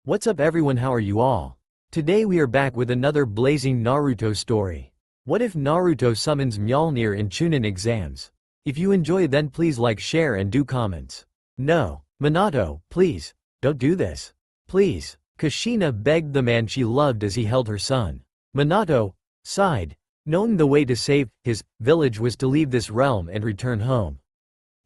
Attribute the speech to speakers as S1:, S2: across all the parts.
S1: What's up everyone, how are you all? Today we are back with another blazing Naruto story. What if Naruto summons Miolnir in Chunin exams? If you enjoy then please like, share and do comments. No, Minato, please, don't do this. Please. Kushina begged the man she loved as he held her son. Minato sighed, knowing the way to save his village was to leave this realm and return home.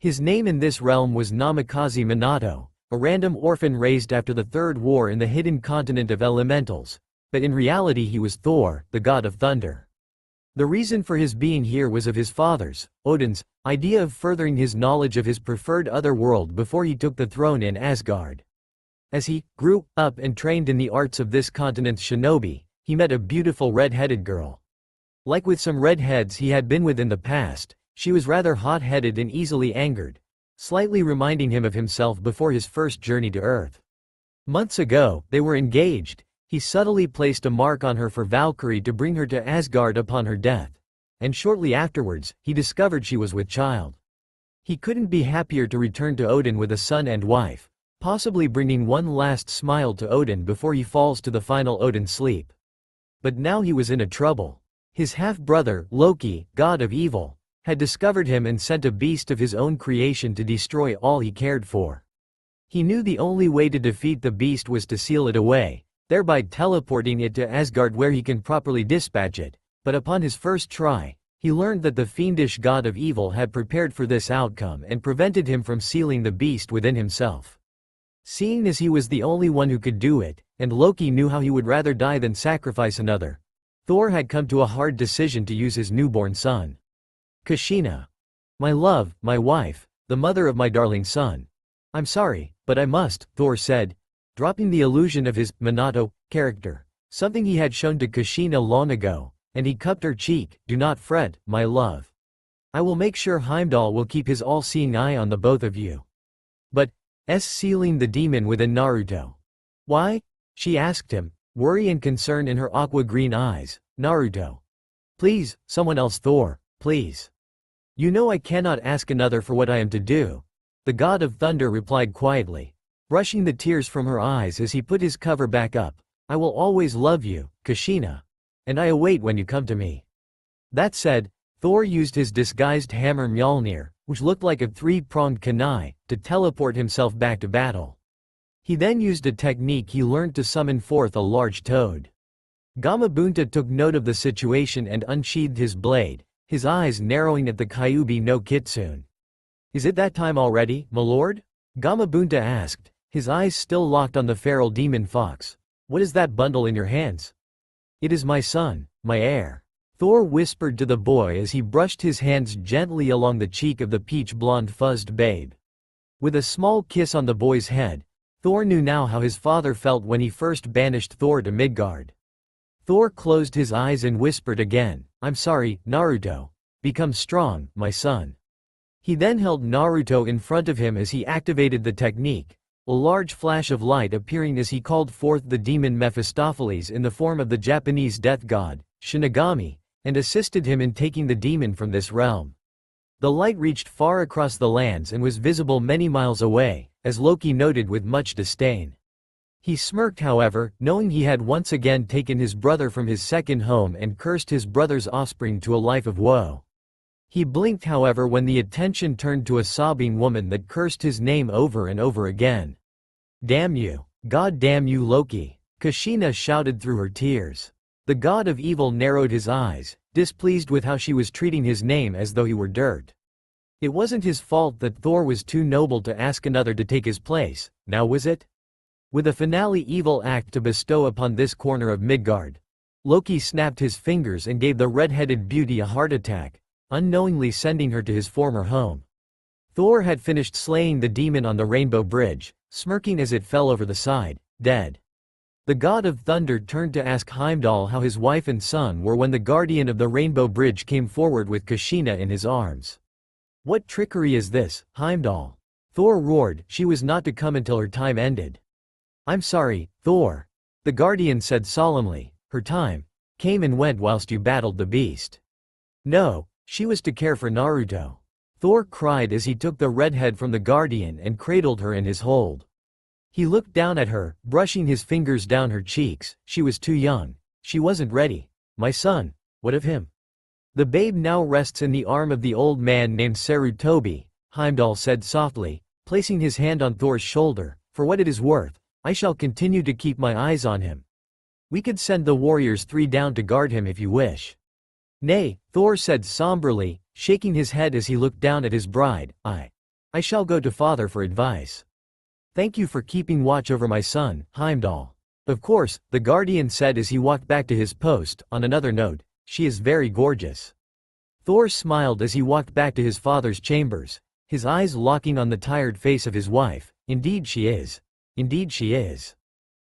S1: His name in this realm was Namikaze Minato, a random orphan raised after the Third War in the hidden continent of elementals, but in reality he was Thor, the god of thunder. The reason for his being here was of his father's, Odin's, idea of furthering his knowledge of his preferred other world before he took the throne in Asgard. As he grew up and trained in the arts of this continent's shinobi, he met a beautiful red-headed girl. Like with some redheads he had been with in the past, she was rather hot-headed and easily angered, slightly reminding him of himself before his first journey to Earth. Months ago, they were engaged. He subtly placed a mark on her for Valkyrie to bring her to Asgard upon her death, and shortly afterwards, he discovered she was with child. He couldn't be happier to return to Odin with a son and wife, possibly bringing one last smile to Odin before he falls to the final Odin sleep. But now he was in a trouble. His half-brother, Loki, god of evil, had discovered him and sent a beast of his own creation to destroy all he cared for. He knew the only way to defeat the beast was to seal it away, thereby teleporting it to Asgard where he can properly dispatch it, but upon his first try, he learned that the fiendish god of evil had prepared for this outcome and prevented him from sealing the beast within himself. Seeing as he was the only one who could do it, and Loki knew how he would rather die than sacrifice another, Thor had come to a hard decision to use his newborn son. Kushina. My love, my wife, the mother of my darling son. I'm sorry, but I must, Thor said, dropping the illusion of his Minato character, something he had shown to Kushina long ago, and he cupped her cheek. Do not fret, my love. I will make sure Heimdall will keep his all-seeing eye on the both of you. But, sealing the demon within Naruto. Why? She asked him, worry and concern in her aqua-green eyes. Naruto. Please, someone else, Thor, please. You know I cannot ask another for what I am to do. The god of thunder replied quietly, brushing the tears from her eyes as he put his cover back up. I will always love you, Kushina. And I await when you come to me. That said, Thor used his disguised hammer Miolnir, which looked like a three-pronged kunai, to teleport himself back to battle. He then used a technique he learned to summon forth a large toad. Gamabunta took note of the situation and unsheathed his blade, his eyes narrowing at the Kyuubi no Kitsune. Is it that time already, my lord? Gamabunta asked, his eyes still locked on the feral demon fox. What is that bundle in your hands? It is my son, my heir. Thor whispered to the boy as he brushed his hands gently along the cheek of the peach-blonde fuzzed babe. With a small kiss on the boy's head, Thor knew now how his father felt when he first banished Thor to Midgard. Thor closed his eyes and whispered again, I'm sorry, Naruto. Become strong, my son. He then held Naruto in front of him as he activated the technique, a large flash of light appearing as he called forth the demon Mephistopheles in the form of the Japanese death god, Shinigami, and assisted him in taking the demon from this realm. The light reached far across the lands and was visible many miles away, as Loki noted with much disdain. He smirked however, knowing he had once again taken his brother from his second home and cursed his brother's offspring to a life of woe. He blinked however when the attention turned to a sobbing woman that cursed his name over and over again. Damn you! God damn you Loki! Kushina shouted through her tears. The god of evil narrowed his eyes, displeased with how she was treating his name as though he were dirt. It wasn't his fault that Thor was too noble to ask another to take his place, now was it? With a finale evil act to bestow upon this corner of Midgard, Loki snapped his fingers and gave the red-headed beauty a heart attack, unknowingly sending her to his former home. Thor had finished slaying the demon on the Rainbow Bridge, smirking as it fell over the side, dead. The god of thunder turned to ask Heimdall how his wife and son were when the guardian of the Rainbow Bridge came forward with Kushina in his arms. What trickery is this, Heimdall? Thor roared. She was not to come until her time ended. I'm sorry, Thor. The guardian said solemnly, her time came and went whilst you battled the beast. No, she was to care for Naruto. Thor cried as he took the redhead from the guardian and cradled her in his hold. He looked down at her, brushing his fingers down her cheeks. She was too young. She wasn't ready. My son, what of him? The babe now rests in the arm of the old man named Sarutobi, Heimdall said softly, placing his hand on Thor's shoulder. For what it is worth, I shall continue to keep my eyes on him. We could send the warriors 3 down to guard him if you wish. Nay, Thor said somberly, shaking his head as he looked down at his bride. I shall go to father for advice. Thank you for keeping watch over my son, Heimdall. Of course, the guardian said as he walked back to his post. On another note, she is very gorgeous. Thor smiled as he walked back to his father's chambers, his eyes locking on the tired face of his wife. Indeed she is. Indeed she is.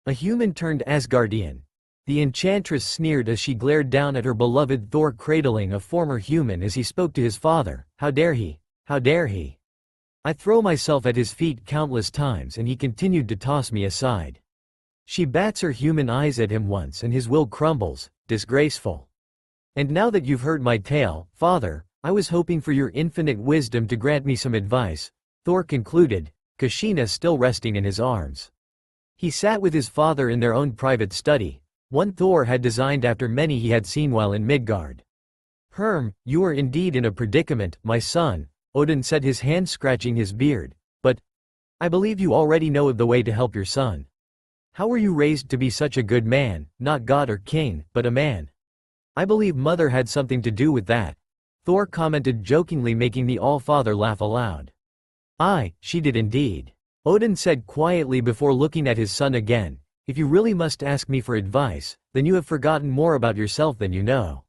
S1: A human turned Asgardian. The enchantress sneered as she glared down at her beloved Thor cradling a former human as he spoke to his father. How dare he? How dare he? I throw myself at his feet countless times and he continued to toss me aside. She bats her human eyes at him once and his will crumbles, disgraceful. And now that you've heard my tale, father, I was hoping for your infinite wisdom to grant me some advice, Thor concluded, Kushina still resting in his arms. He sat with his father in their own private study, one Thor had designed after many he had seen while in Midgard. You are indeed in a predicament, my son, Odin said, his hand scratching his beard, but I believe you already know of the way to help your son. How were you raised to be such a good man, not god or king, but a man? I believe mother had something to do with that, Thor commented jokingly, making the All-Father laugh aloud. She did indeed. Odin said quietly before looking at his son again, if you really must ask me for advice, then you have forgotten more about yourself than you know.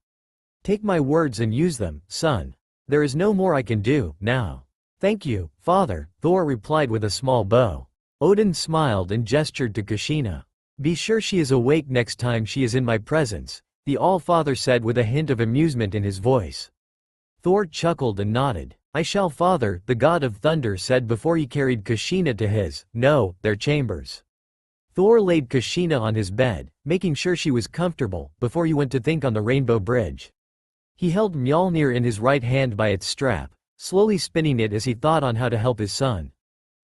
S1: Take my words and use them, son. There is no more I can do, now. Thank you, father, Thor replied with a small bow. Odin smiled and gestured to Kushina. Be sure she is awake next time she is in my presence, the All-Father said with a hint of amusement in his voice. Thor chuckled and nodded. I shall, father, the god of thunder said before he carried Kushina to their chambers. Thor laid Kushina on his bed, making sure she was comfortable, before he went to think on the Rainbow Bridge. He held Miolnir in his right hand by its strap, slowly spinning it as he thought on how to help his son.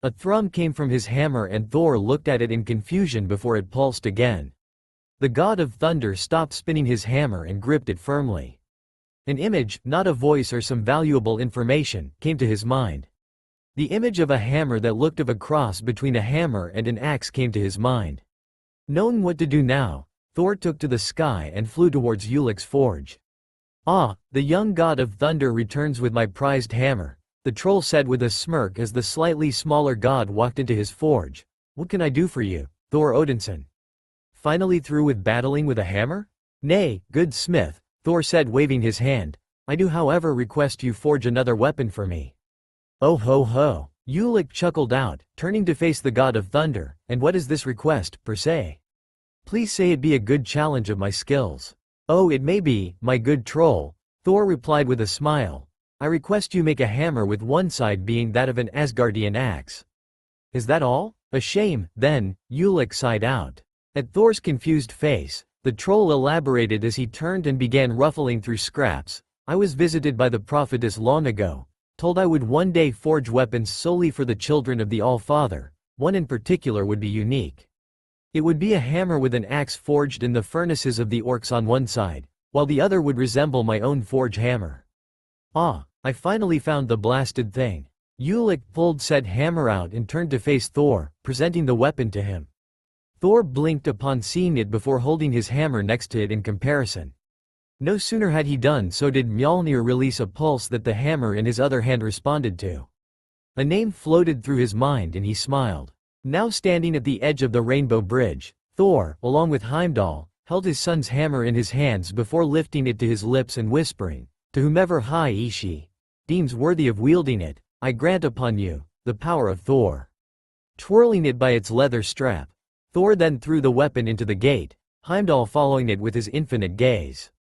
S1: A thrum came from his hammer and Thor looked at it in confusion before it pulsed again. The god of thunder stopped spinning his hammer and gripped it firmly. An image, not a voice or some valuable information, came to his mind. The image of a hammer that looked of a cross between a hammer and an axe came to his mind. Knowing what to do now, Thor took to the sky and flew towards Ulick's forge. The young god of thunder returns with my prized hammer, the troll said with a smirk as the slightly smaller god walked into his forge. What can I do for you, Thor Odinson? Finally through with battling with a hammer? Nay, good smith, Thor said waving his hand. I do however request you forge another weapon for me. Oh ho ho, Ulick chuckled out, turning to face the god of thunder. And what is this request, per se? Please say it be a good challenge of my skills. Oh, it may be, my good troll, Thor replied with a smile. I request you make a hammer with one side being that of an Asgardian axe. Is that all? A shame, then, Ulick sighed out. At Thor's confused face, the troll elaborated as he turned and began ruffling through scraps. I was visited by the prophetess long ago, told I would one day forge weapons solely for the children of the All-Father. One in particular would be unique. It would be a hammer with an axe forged in the furnaces of the orcs on one side, while the other would resemble my own forge hammer. I finally found the blasted thing. Ulick pulled said hammer out and turned to face Thor, presenting the weapon to him. Thor blinked upon seeing it before holding his hammer next to it in comparison. No sooner had he done so did Miolnir release a pulse that the hammer in his other hand responded to. A name floated through his mind and he smiled. Now standing at the edge of the Rainbow Bridge, Thor, along with Heimdall, held his son's hammer in his hands before lifting it to his lips and whispering, to whomever Ishi deems worthy of wielding it, I grant upon you, the power of Thor. Twirling it by its leather strap, Thor then threw the weapon into the gate, Heimdall following it with his infinite gaze.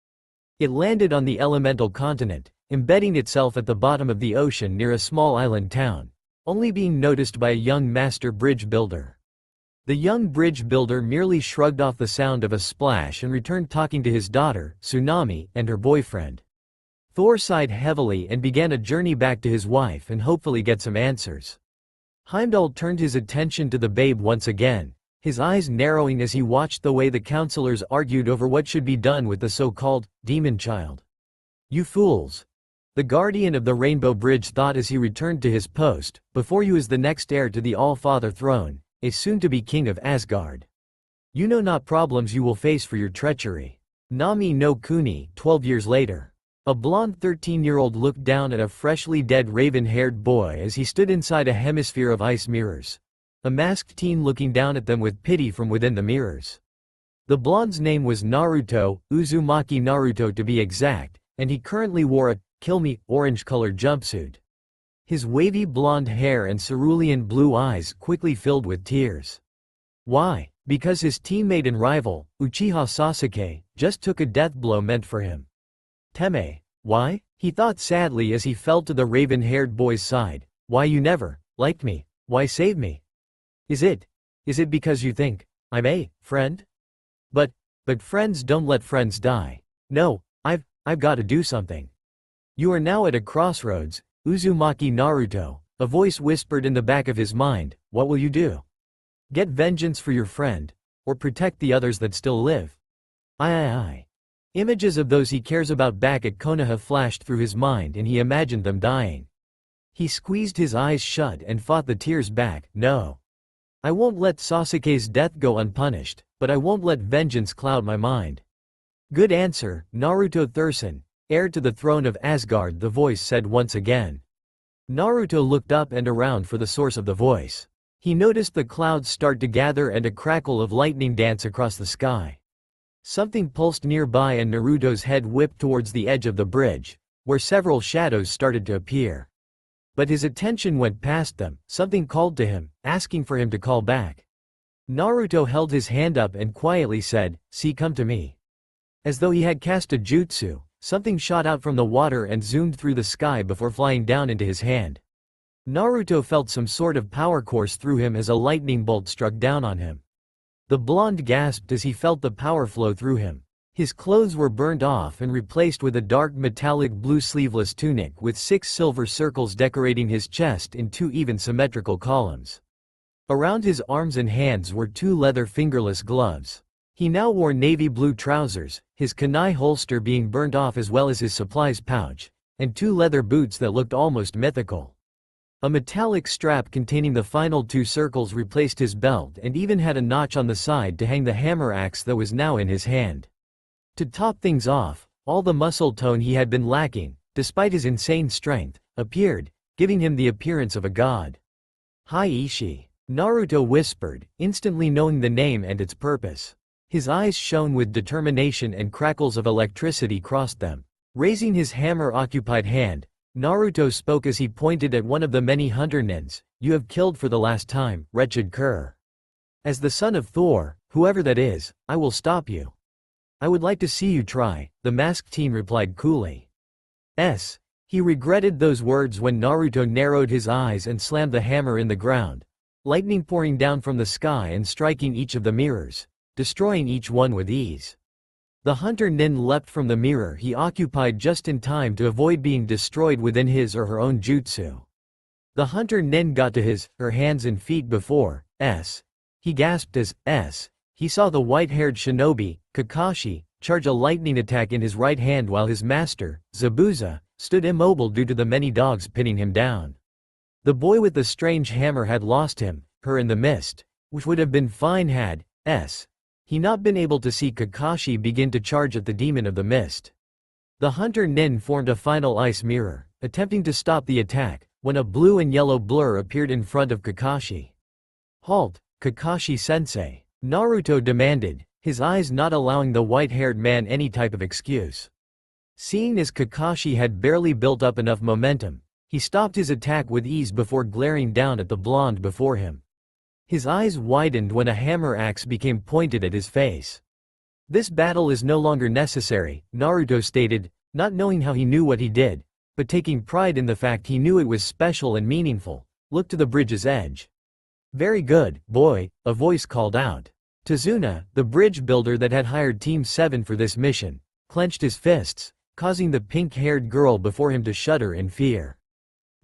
S1: It landed on the elemental continent, embedding itself at the bottom of the ocean near a small island town, only being noticed by a young master bridge builder. The young bridge builder merely shrugged off the sound of a splash and returned talking to his daughter, Tsunami, and her boyfriend. Thor sighed heavily and began a journey back to his wife and hopefully get some answers. Heimdall turned his attention to the babe once again, his eyes narrowing as he watched the way the counselors argued over what should be done with the so-called demon child. "You fools!" the guardian of the Rainbow Bridge thought as he returned to his post. "Before you is the next heir to the All-Father throne, a soon-to-be king of Asgard. You know not problems you will face for your treachery." Nami no Kuni. 12 years later. A blonde 13-year-old looked down at a freshly dead raven-haired boy as he stood inside a hemisphere of ice mirrors. A masked teen looking down at them with pity from within the mirrors. The blonde's name was Naruto, Uzumaki Naruto to be exact, and he currently wore a "kill me" orange-colored jumpsuit. His wavy blonde hair and cerulean blue eyes quickly filled with tears. Why? Because his teammate and rival, Uchiha Sasuke, just took a death blow meant for him. Teme. Why? He thought sadly as he fell to the raven-haired boy's side. Why you never liked me? Why save me? Is it because you think I'm a friend? But friends don't let friends die. No, I've got to do something. You are now at a crossroads, Uzumaki Naruto, a voice whispered in the back of his mind. What will you do? Get vengeance for your friend, or protect the others that still live? Aye. Images of those he cares about back at Konoha flashed through his mind and he imagined them dying. He squeezed his eyes shut and fought the tears back. No. I won't let Sasuke's death go unpunished, but I won't let vengeance cloud my mind. Good answer, Naruto Thurston, heir to the throne of Asgard, the voice said once again. Naruto looked up and around for the source of the voice. He noticed the clouds start to gather and a crackle of lightning dance across the sky. Something pulsed nearby and Naruto's head whipped towards the edge of the bridge, where several shadows started to appear. But his attention went past them. Something called to him, asking for him to call back. Naruto held his hand up and quietly said, "See, come to me." As though he had cast a jutsu, something shot out from the water and zoomed through the sky before flying down into his hand. Naruto felt some sort of power course through him as a lightning bolt struck down on him. The blonde gasped as he felt the power flow through him. His clothes were burned off and replaced with a dark metallic blue sleeveless tunic with 6 silver circles decorating his chest in 2 even symmetrical columns. Around his arms and hands were 2 leather fingerless gloves. He now wore navy blue trousers, his kunai holster being burned off as well as his supplies pouch, and 2 leather boots that looked almost mythical. A metallic strap containing the final 2 circles replaced his belt and even had a notch on the side to hang the hammer axe that was now in his hand. To top things off, all the muscle tone he had been lacking, despite his insane strength, appeared, giving him the appearance of a god. "Hi Ishii," Naruto whispered, instantly knowing the name and its purpose. His eyes shone with determination and crackles of electricity crossed them. Raising his hammer-occupied hand, Naruto spoke as he pointed at one of the many hunter nins. "You have killed for the last time, wretched cur. As the son of Thor, whoever that is, I will stop you." "I would like to see you try," the masked teen replied coolly. He regretted those words when Naruto narrowed his eyes and slammed the hammer in the ground, lightning pouring down from the sky and striking each of the mirrors, destroying each one with ease. The hunter nin leapt from the mirror he occupied just in time to avoid being destroyed within his or her own jutsu. The hunter nin got to her hands and feet before he gasped as he saw the white-haired shinobi, Kakashi, charge a lightning attack in his right hand while his master, Zabuza, stood immobile due to the many dogs pinning him down. The boy with the strange hammer had lost her in the mist, which would have been fine had he not been able to see Kakashi begin to charge at the demon of the mist. The hunter nin formed a final ice mirror, attempting to stop the attack, when a blue and yellow blur appeared in front of Kakashi. "Halt, Kakashi-sensei," Naruto demanded, his eyes not allowing the white-haired man any type of excuse. Seeing as Kakashi had barely built up enough momentum, he stopped his attack with ease before glaring down at the blonde before him. His eyes widened when a hammer axe became pointed at his face. "This battle is no longer necessary," Naruto stated, not knowing how he knew what he did, but taking pride in the fact he knew it was special and meaningful. "Look to the bridge's edge." "Very good, boy," a voice called out. Tazuna, the bridge builder that had hired Team 7 for this mission, clenched his fists, causing the pink-haired girl before him to shudder in fear.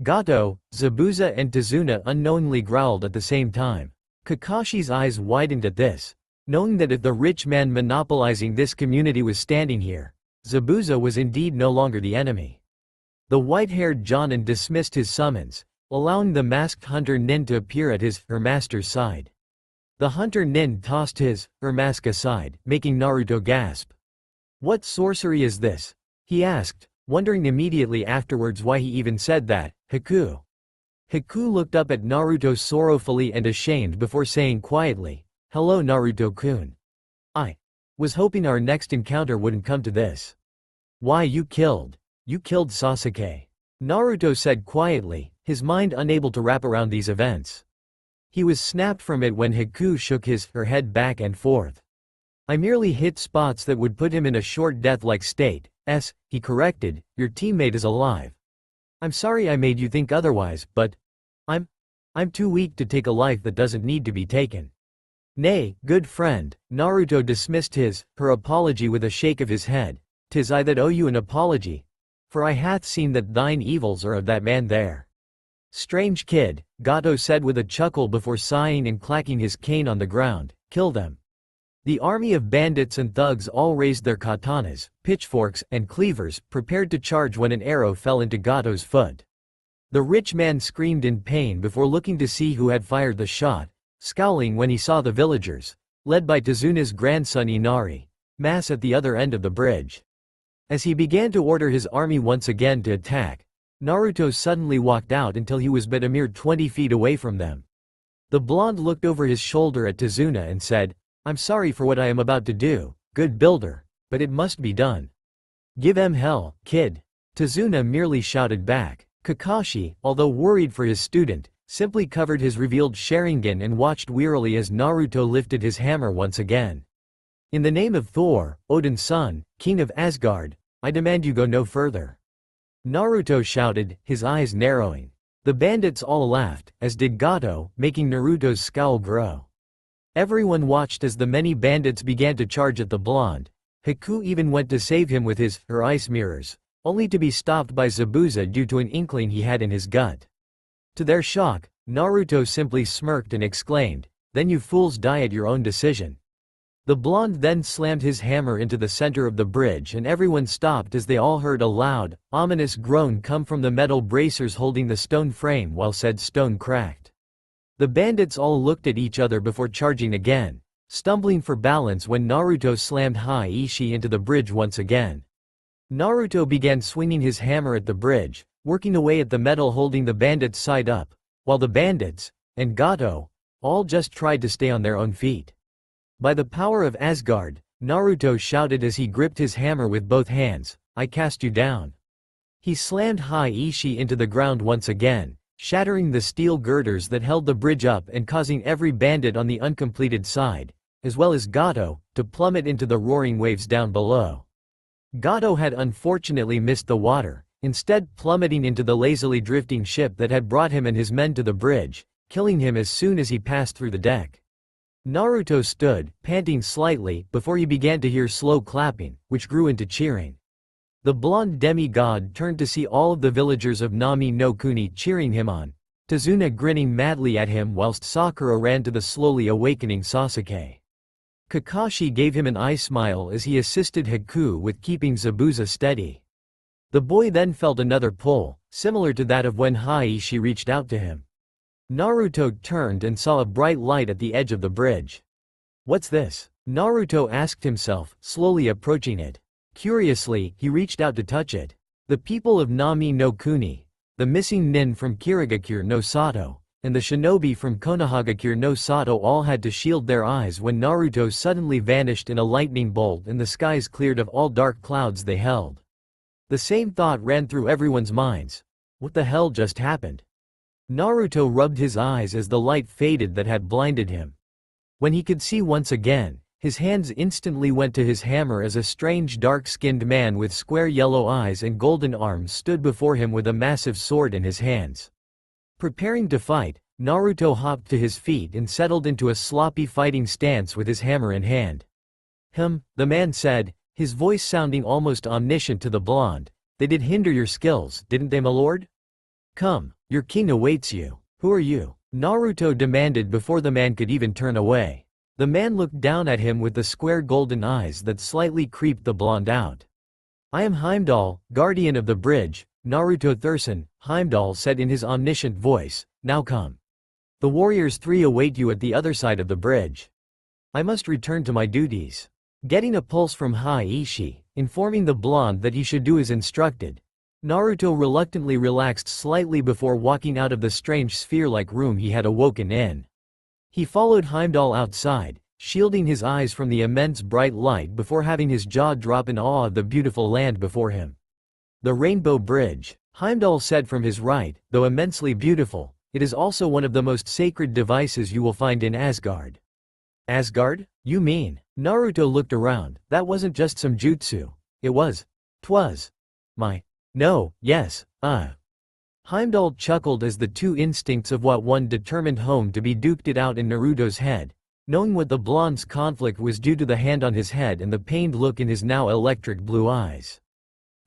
S1: Gato, Zabuza and Tazuna unknowingly growled at the same time. Kakashi's eyes widened at this. Knowing that if the rich man monopolizing this community was standing here, Zabuza was indeed no longer the enemy. The white-haired Jonin dismissed his summons, allowing the masked hunter Nin to appear at her master's side. The hunter Nin tossed her mask aside, making Naruto gasp. "What sorcery is this?" he asked, wondering immediately afterwards why he even said that. "Haku." Haku looked up at Naruto sorrowfully and ashamed before saying quietly, "Hello Naruto-kun. I was hoping our next encounter wouldn't come to this." "Why you killed Sasuke," Naruto said quietly, his mind unable to wrap around these events. He was snapped from it when Haku shook her head back and forth. "I merely hit spots that would put him in a short death-like state, he corrected, "your teammate is alive. I'm sorry I made you think otherwise, but I'm too weak to take a life that doesn't need to be taken." "Nay, good friend," Naruto dismissed her apology with a shake of his head. "'Tis I that owe you an apology, for I hath seen that thine evils are of that man there." "Strange kid," Gato said with a chuckle before sighing and clacking his cane on the ground, "kill them." The army of bandits and thugs all raised their katanas, pitchforks, and cleavers, prepared to charge when an arrow fell into Gato's foot. The rich man screamed in pain before looking to see who had fired the shot, scowling when he saw the villagers, led by Tazuna's grandson Inari, mass at the other end of the bridge. As he began to order his army once again to attack, Naruto suddenly walked out until he was but a mere 20 feet away from them. The blonde looked over his shoulder at Tazuna and said, "I'm sorry for what I am about to do, good builder, but it must be done." "Give em hell, kid," Tazuna merely shouted back. Kakashi, although worried for his student, simply covered his revealed Sharingan and watched wearily as Naruto lifted his hammer once again. "In the name of Thor, Odin's son, king of Asgard, I demand you go no further," Naruto shouted, his eyes narrowing. The bandits all laughed, as did Gato, making Naruto's scowl grow. Everyone watched as the many bandits began to charge at the blonde. Haku even went to save him with her ice mirrors, only to be stopped by Zabuza due to an inkling he had in his gut. To their shock, Naruto simply smirked and exclaimed, "Then you fools die at your own decision." The blonde then slammed his hammer into the center of the bridge and everyone stopped as they all heard a loud, ominous groan come from the metal bracers holding the stone frame while said stone cracked. The bandits all looked at each other before charging again, stumbling for balance when Naruto slammed Hai Ishi into the bridge once again. Naruto began swinging his hammer at the bridge, working away at the metal holding the bandits' side up, while the bandits, and Gato, all just tried to stay on their own feet. "By the power of Asgard," Naruto shouted as he gripped his hammer with both hands, "I cast you down." He slammed Hai Ishi into the ground once again, shattering the steel girders that held the bridge up and causing every bandit on the uncompleted side, as well as Gato, to plummet into the roaring waves down below. Gato had unfortunately missed the water, instead plummeting into the lazily drifting ship that had brought him and his men to the bridge, killing him as soon as he passed through the deck. Naruto stood, panting slightly, before he began to hear slow clapping, which grew into cheering. The blonde demigod turned to see all of the villagers of Nami no Kuni cheering him on, Tazuna grinning madly at him whilst Sakura ran to the slowly awakening Sasuke. Kakashi gave him an eye smile as he assisted Haku with keeping Zabuza steady. The boy then felt another pull, similar to that of when Hai-Ishi reached out to him. Naruto turned and saw a bright light at the edge of the bridge. "What's this?" Naruto asked himself, slowly approaching it. Curiously, he reached out to touch it. The people of Nami no Kuni, the missing nin from Kirigakure no Sato, and the shinobi from Konohagakure no Sato all had to shield their eyes when Naruto suddenly vanished in a lightning bolt and the skies cleared of all dark clouds they held. The same thought ran through everyone's minds. What the hell just happened? Naruto rubbed his eyes as the light faded that had blinded him. When he could see once again, his hands instantly went to his hammer as a strange dark-skinned man with square yellow eyes and golden arms stood before him with a massive sword in his hands. Preparing to fight, Naruto hopped to his feet and settled into a sloppy fighting stance with his hammer in hand. The man said, his voice sounding almost omniscient to the blonde. "They did hinder your skills, didn't they, my lord?" Come, your king awaits you. Who are you? Naruto demanded before the man could even turn away. The man looked down at him with the square golden eyes that slightly creeped the blonde out. I am Heimdall, guardian of the bridge, Naruto Thurston, Heimdall said in his omniscient voice. Now come. The warriors 3 await you at the other side of the bridge. I must return to my duties. Getting a pulse from Ishi, informing the blonde that he should do as instructed, Naruto reluctantly relaxed slightly before walking out of the strange sphere-like room he had awoken in. He followed Heimdall outside, shielding his eyes from the immense bright light before having his jaw drop in awe of the beautiful land before him. The Rainbow Bridge, Heimdall said from his right, though immensely beautiful, it is also one of the most sacred devices you will find in Asgard. Asgard? You mean? Naruto looked around. That wasn't just some jutsu. Twas. No, yes, Heimdall chuckled as the two instincts of what one determined home to be duked it out in Naruto's head, knowing what the blonde's conflict was due to the hand on his head and the pained look in his now electric blue eyes.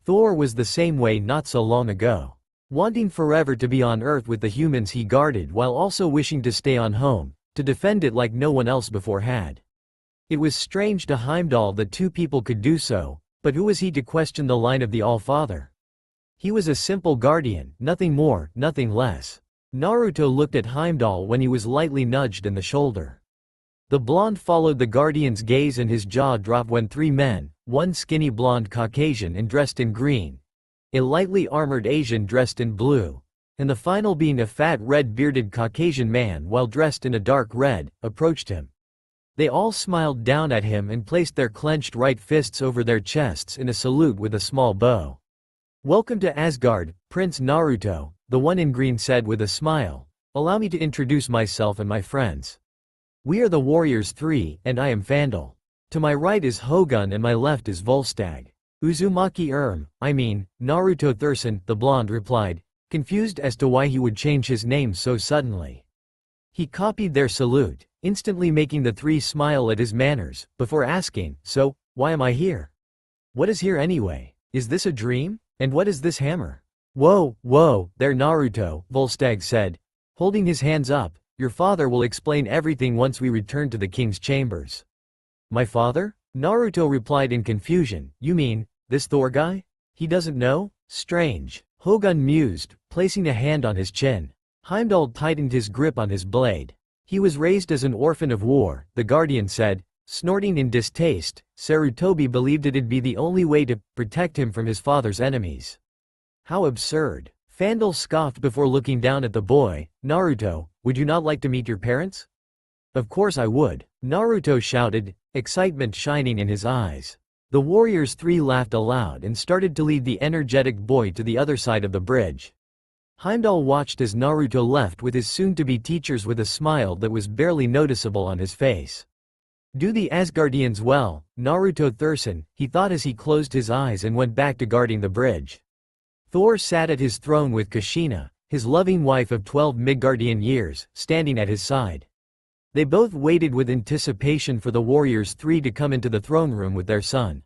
S1: Thor was the same way not so long ago, wanting forever to be on Earth with the humans he guarded while also wishing to stay on home, to defend it like no one else before had. It was strange to Heimdall that two people could do so, but who was he to question the line of the All-Father? He was a simple guardian, nothing more, nothing less. Naruto looked at Heimdall when he was lightly nudged in the shoulder. The blonde followed the guardian's gaze and his jaw dropped when 3 men, one skinny blonde Caucasian and dressed in green, a lightly armored Asian dressed in blue, and the final being a fat red-bearded Caucasian man while dressed in a dark red, approached him. They all smiled down at him and placed their clenched right fists over their chests in a salute with a small bow. Welcome to Asgard, Prince Naruto, the one in green said with a smile. Allow me to introduce myself and my friends. We are the Warriors 3, and I am Fandal. To my right is Hogun and my left is Volstagg. Uzumaki Naruto Thurston, the blonde replied, confused as to why he would change his name so suddenly. He copied their salute, instantly making the 3 smile at his manners, before asking, so, why am I here? What is here anyway? Is this a dream? And what is this hammer? Whoa, there Naruto, Volstagg said, holding his hands up, your father will explain everything once we return to the king's chambers. My father? Naruto replied in confusion, you mean, this Thor guy? He doesn't know? Strange. Hogun mused, placing a hand on his chin. Heimdall tightened his grip on his blade. He was raised as an orphan of war, the guardian said, snorting in distaste. Sarutobi believed it'd be the only way to protect him from his father's enemies. How absurd. Fandal scoffed before looking down at the boy. Naruto, would you not like to meet your parents? Of course I would, Naruto shouted, excitement shining in his eyes. The Warriors 3 laughed aloud and started to lead the energetic boy to the other side of the bridge. Heimdall watched as Naruto left with his soon-to-be teachers with a smile that was barely noticeable on his face. Do the Asgardians well, Naruto Thurston, he thought as he closed his eyes and went back to guarding the bridge. Thor sat at his throne with Kushina, his loving wife of 12 Midgardian years, standing at his side. They both waited with anticipation for the Warriors 3 to come into the throne room with their son.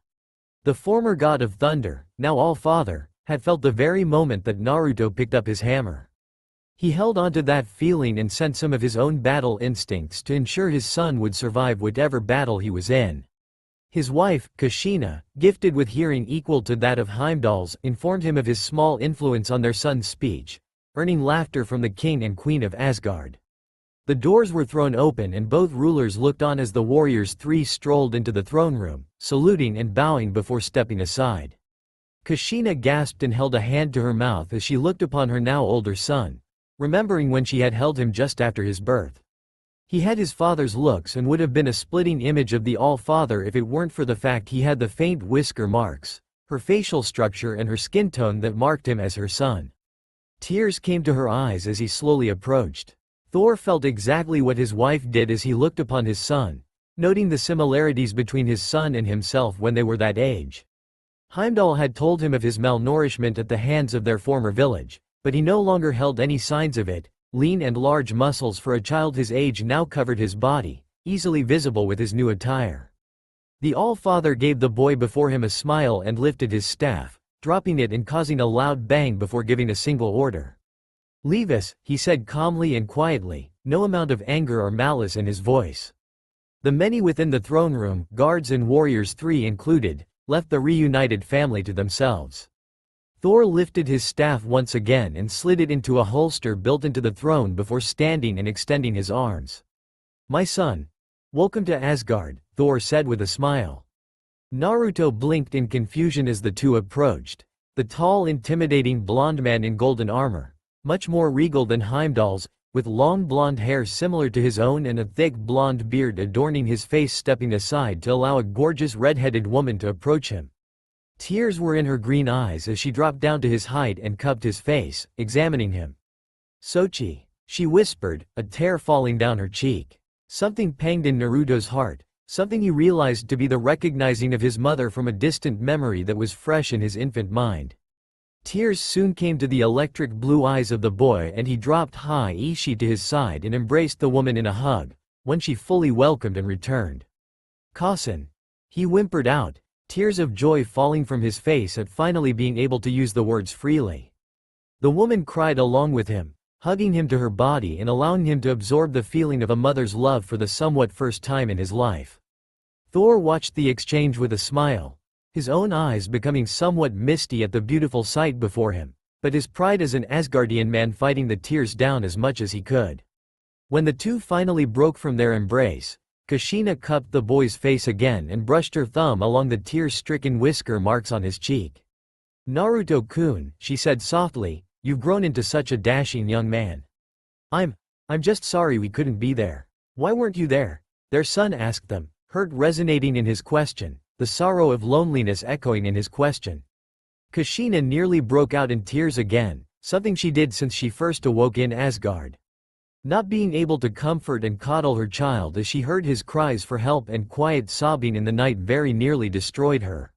S1: The former god of thunder, now All-Father, had felt the very moment that Naruto picked up his hammer. He held onto that feeling and sent some of his own battle instincts to ensure his son would survive whatever battle he was in. His wife, Kushina, gifted with hearing equal to that of Heimdall's, informed him of his small influence on their son's speech, earning laughter from the king and queen of Asgard. The doors were thrown open and both rulers looked on as the Warriors 3 strolled into the throne room, saluting and bowing before stepping aside. Kushina gasped and held a hand to her mouth as she looked upon her now older son, remembering when she had held him just after his birth. He had his father's looks and would have been a splitting image of the All-Father if it weren't for the fact he had the faint whisker marks, her facial structure and her skin tone that marked him as her son. Tears came to her eyes as he slowly approached. Thor felt exactly what his wife did as he looked upon his son, noting the similarities between his son and himself when they were that age. Heimdall had told him of his malnourishment at the hands of their former village, but he no longer held any signs of it. Lean and large muscles for a child his age now covered his body, easily visible with his new attire. The All-Father gave the boy before him a smile and lifted his staff, dropping it and causing a loud bang before giving a single order. Leave us, he said calmly and quietly, no amount of anger or malice in his voice. The many within the throne room, guards and warriors, three included, left the reunited family to themselves. Thor lifted his staff once again and slid it into a holster built into the throne before standing and extending his arms. My son. Welcome to Asgard, Thor said with a smile. Naruto blinked in confusion as the two approached. The tall, intimidating blonde man in golden armor, much more regal than Heimdall's, with long blonde hair similar to his own and a thick blonde beard adorning his face, stepping aside to allow a gorgeous red-headed woman to approach him. Tears were in her green eyes as she dropped down to his height and cupped his face, examining him. Sochi, she whispered, a tear falling down her cheek. Something panged in Naruto's heart, something he realized to be the recognizing of his mother from a distant memory that was fresh in his infant mind. Tears soon came to the electric blue eyes of the boy and he dropped Ishi to his side and embraced the woman in a hug, one she fully welcomed and returned. Kasen. He whimpered out, tears of joy falling from his face at finally being able to use the words freely. The woman cried along with him, hugging him to her body and allowing him to absorb the feeling of a mother's love for the somewhat first time in his life. Thor watched the exchange with a smile, his own eyes becoming somewhat misty at the beautiful sight before him, but his pride as an Asgardian man fighting the tears down as much as he could. When the two finally broke from their embrace, Kushina cupped the boy's face again and brushed her thumb along the tear-stricken whisker marks on his cheek. Naruto-kun, she said softly, you've grown into such a dashing young man. I'm just sorry we couldn't be there. Why weren't you there? Their son asked them, hurt resonating in his question, the sorrow of loneliness echoing in his question. Kushina nearly broke out in tears again, something she did since she first awoke in Asgard. Not being able to comfort and coddle her child as she heard his cries for help and quiet sobbing in the night very nearly destroyed her.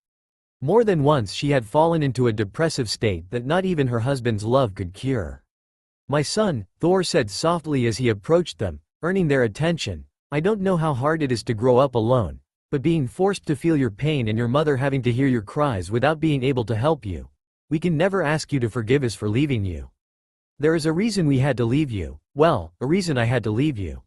S1: More than once she had fallen into a depressive state that not even her husband's love could cure. My son, Thor said softly as he approached them, earning their attention, I don't know how hard it is to grow up alone, but being forced to feel your pain and your mother having to hear your cries without being able to help you. We can never ask you to forgive us for leaving you. There is a reason we had to leave you, well, a reason I had to leave you.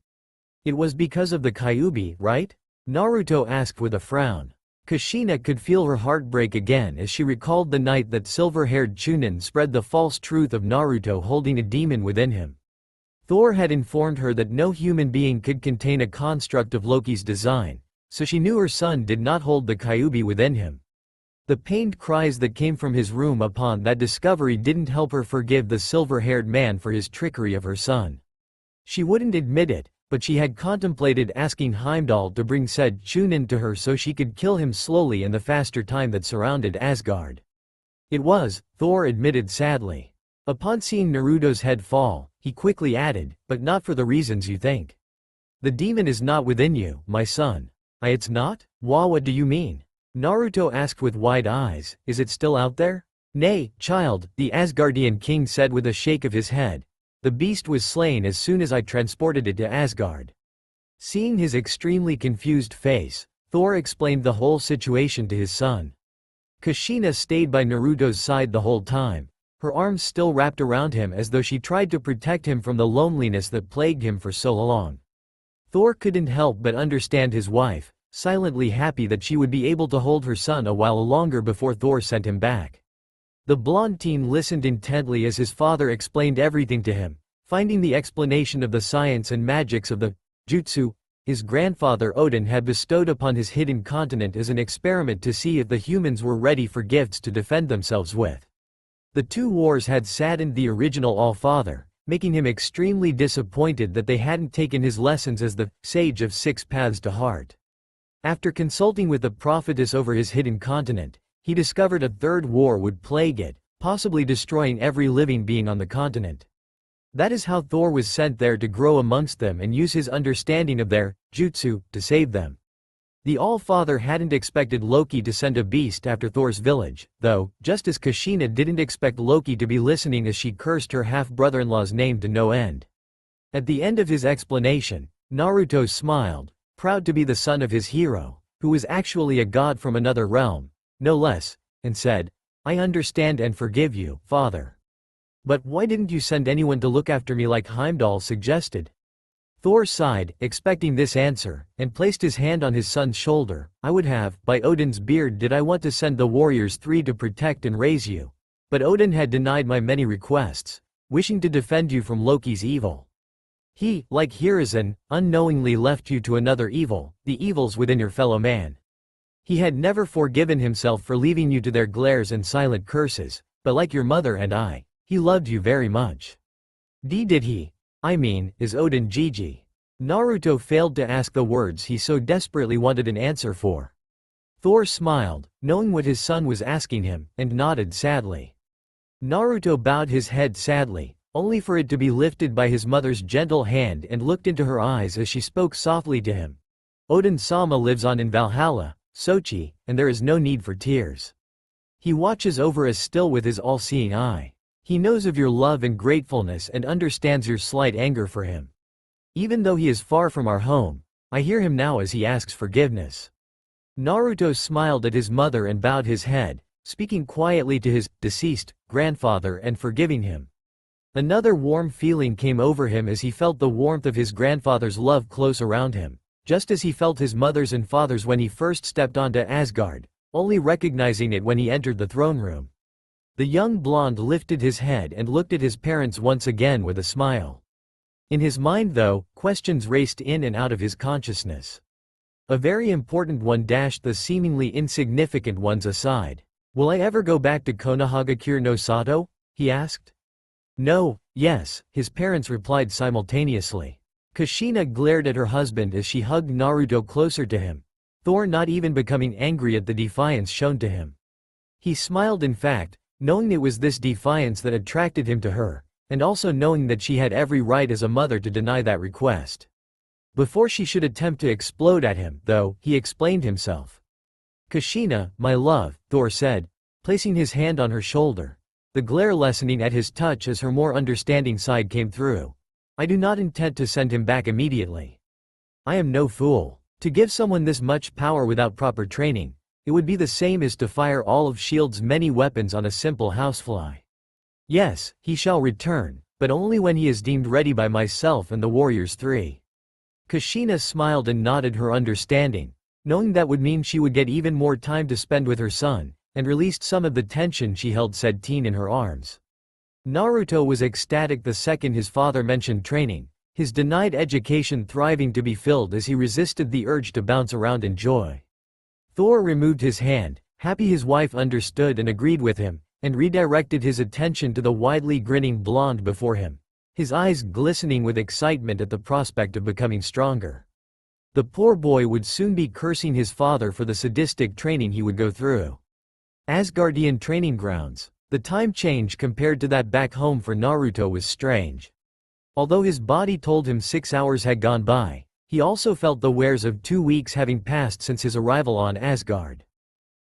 S1: It was because of the Kyuubi, right? Naruto asked with a frown. Kushina could feel her heart break again as she recalled the night that silver-haired Chunin spread the false truth of Naruto holding a demon within him. Thor had informed her that no human being could contain a construct of Loki's design, so she knew her son did not hold the Kyuubi within him. The pained cries that came from his room upon that discovery didn't help her forgive the silver-haired man for his trickery of her son. She wouldn't admit it, but she had contemplated asking Heimdall to bring said Chunin to her so she could kill him slowly in the faster time that surrounded Asgard. It was, Thor admitted sadly. Upon seeing Naruto's head fall, he quickly added, but not for the reasons you think. The demon is not within you, my son. It's not? What do you mean? Naruto asked with wide eyes, is it still out there? Nay, child, the Asgardian king said with a shake of his head. The beast was slain as soon as I transported it to Asgard. Seeing his extremely confused face, Thor explained the whole situation to his son. Kushina stayed by Naruto's side the whole time, her arms still wrapped around him as though she tried to protect him from the loneliness that plagued him for so long. Thor couldn't help but understand his wife, silently happy that she would be able to hold her son a while longer before Thor sent him back. The blonde teen listened intently as his father explained everything to him, finding the explanation of the science and magics of the jutsu his grandfather Odin had bestowed upon his hidden continent as an experiment to see if the humans were ready for gifts to defend themselves with. The two wars had saddened the original All-Father, making him extremely disappointed that they hadn't taken his lessons as the Sage of Six Paths to heart. After consulting with the prophetess over his hidden continent, he discovered a third war would plague it, possibly destroying every living being on the continent. That is how Thor was sent there to grow amongst them and use his understanding of their jutsu to save them. The All-Father hadn't expected Loki to send a beast after Thor's village, though, just as Kushina didn't expect Loki to be listening as she cursed her half-brother-in-law's name to no end. At the end of his explanation, Naruto smiled, proud to be the son of his hero, who was actually a god from another realm, no less, and said, I understand and forgive you, father. But why didn't you send anyone to look after me like Heimdall suggested? Thor sighed, expecting this answer, and placed his hand on his son's shoulder. I would have, by Odin's beard did I want to send the warriors 3 to protect and raise you. But Odin had denied my many requests, wishing to defend you from Loki's evil. He, like Hiruzen, unknowingly left you to another evil, the evils within your fellow man. He had never forgiven himself for leaving you to their glares and silent curses, but like your mother and I, he loved you very much. Did he? I mean, is Odin Gigi? Naruto failed to ask the words he so desperately wanted an answer for. Thor smiled, knowing what his son was asking him, and nodded sadly. Naruto bowed his head sadly, only for it to be lifted by his mother's gentle hand and looked into her eyes as she spoke softly to him. Odin-sama lives on in Valhalla, Sochi, and there is no need for tears. He watches over us still with his all-seeing eye. He knows of your love and gratefulness and understands your slight anger for him. Even though he is far from our home, I hear him now as he asks forgiveness. Naruto smiled at his mother and bowed his head, speaking quietly to his deceased grandfather and forgiving him. Another warm feeling came over him as he felt the warmth of his grandfather's love close around him, just as he felt his mother's and father's when he first stepped onto Asgard, only recognizing it when he entered the throne room. The young blonde lifted his head and looked at his parents once again with a smile. In his mind though, questions raced in and out of his consciousness. A very important one dashed the seemingly insignificant ones aside. Will I ever go back to Konohagakure no Sato? He asked. No, yes, his parents replied simultaneously. Kushina glared at her husband as she hugged Naruto closer to him, Thor not even becoming angry at the defiance shown to him. He smiled in fact, knowing it was this defiance that attracted him to her, and also knowing that she had every right as a mother to deny that request. Before she should attempt to explode at him, though, he explained himself. Kushina, my love, Thor said, placing his hand on her shoulder, the glare lessening at his touch as her more understanding side came through. I do not intend to send him back immediately. I am no fool. To give someone this much power without proper training, it would be the same as to fire all of S.H.I.E.L.D.'s many weapons on a simple housefly. Yes, he shall return, but only when he is deemed ready by myself and the warriors 3. Kushina smiled and nodded her understanding, knowing that would mean she would get even more time to spend with her son, and released some of the tension she held said teen in her arms. Naruto was ecstatic the second his father mentioned training, his denied education thriving to be filled as he resisted the urge to bounce around in joy. Thor removed his hand, happy his wife understood and agreed with him, and redirected his attention to the widely grinning blonde before him, his eyes glistening with excitement at the prospect of becoming stronger. The poor boy would soon be cursing his father for the sadistic training he would go through. Asgardian training grounds. The time change compared to that back home for Naruto was strange. Although his body told him 6 hours had gone by, he also felt the wares of 2 weeks having passed since his arrival on Asgard.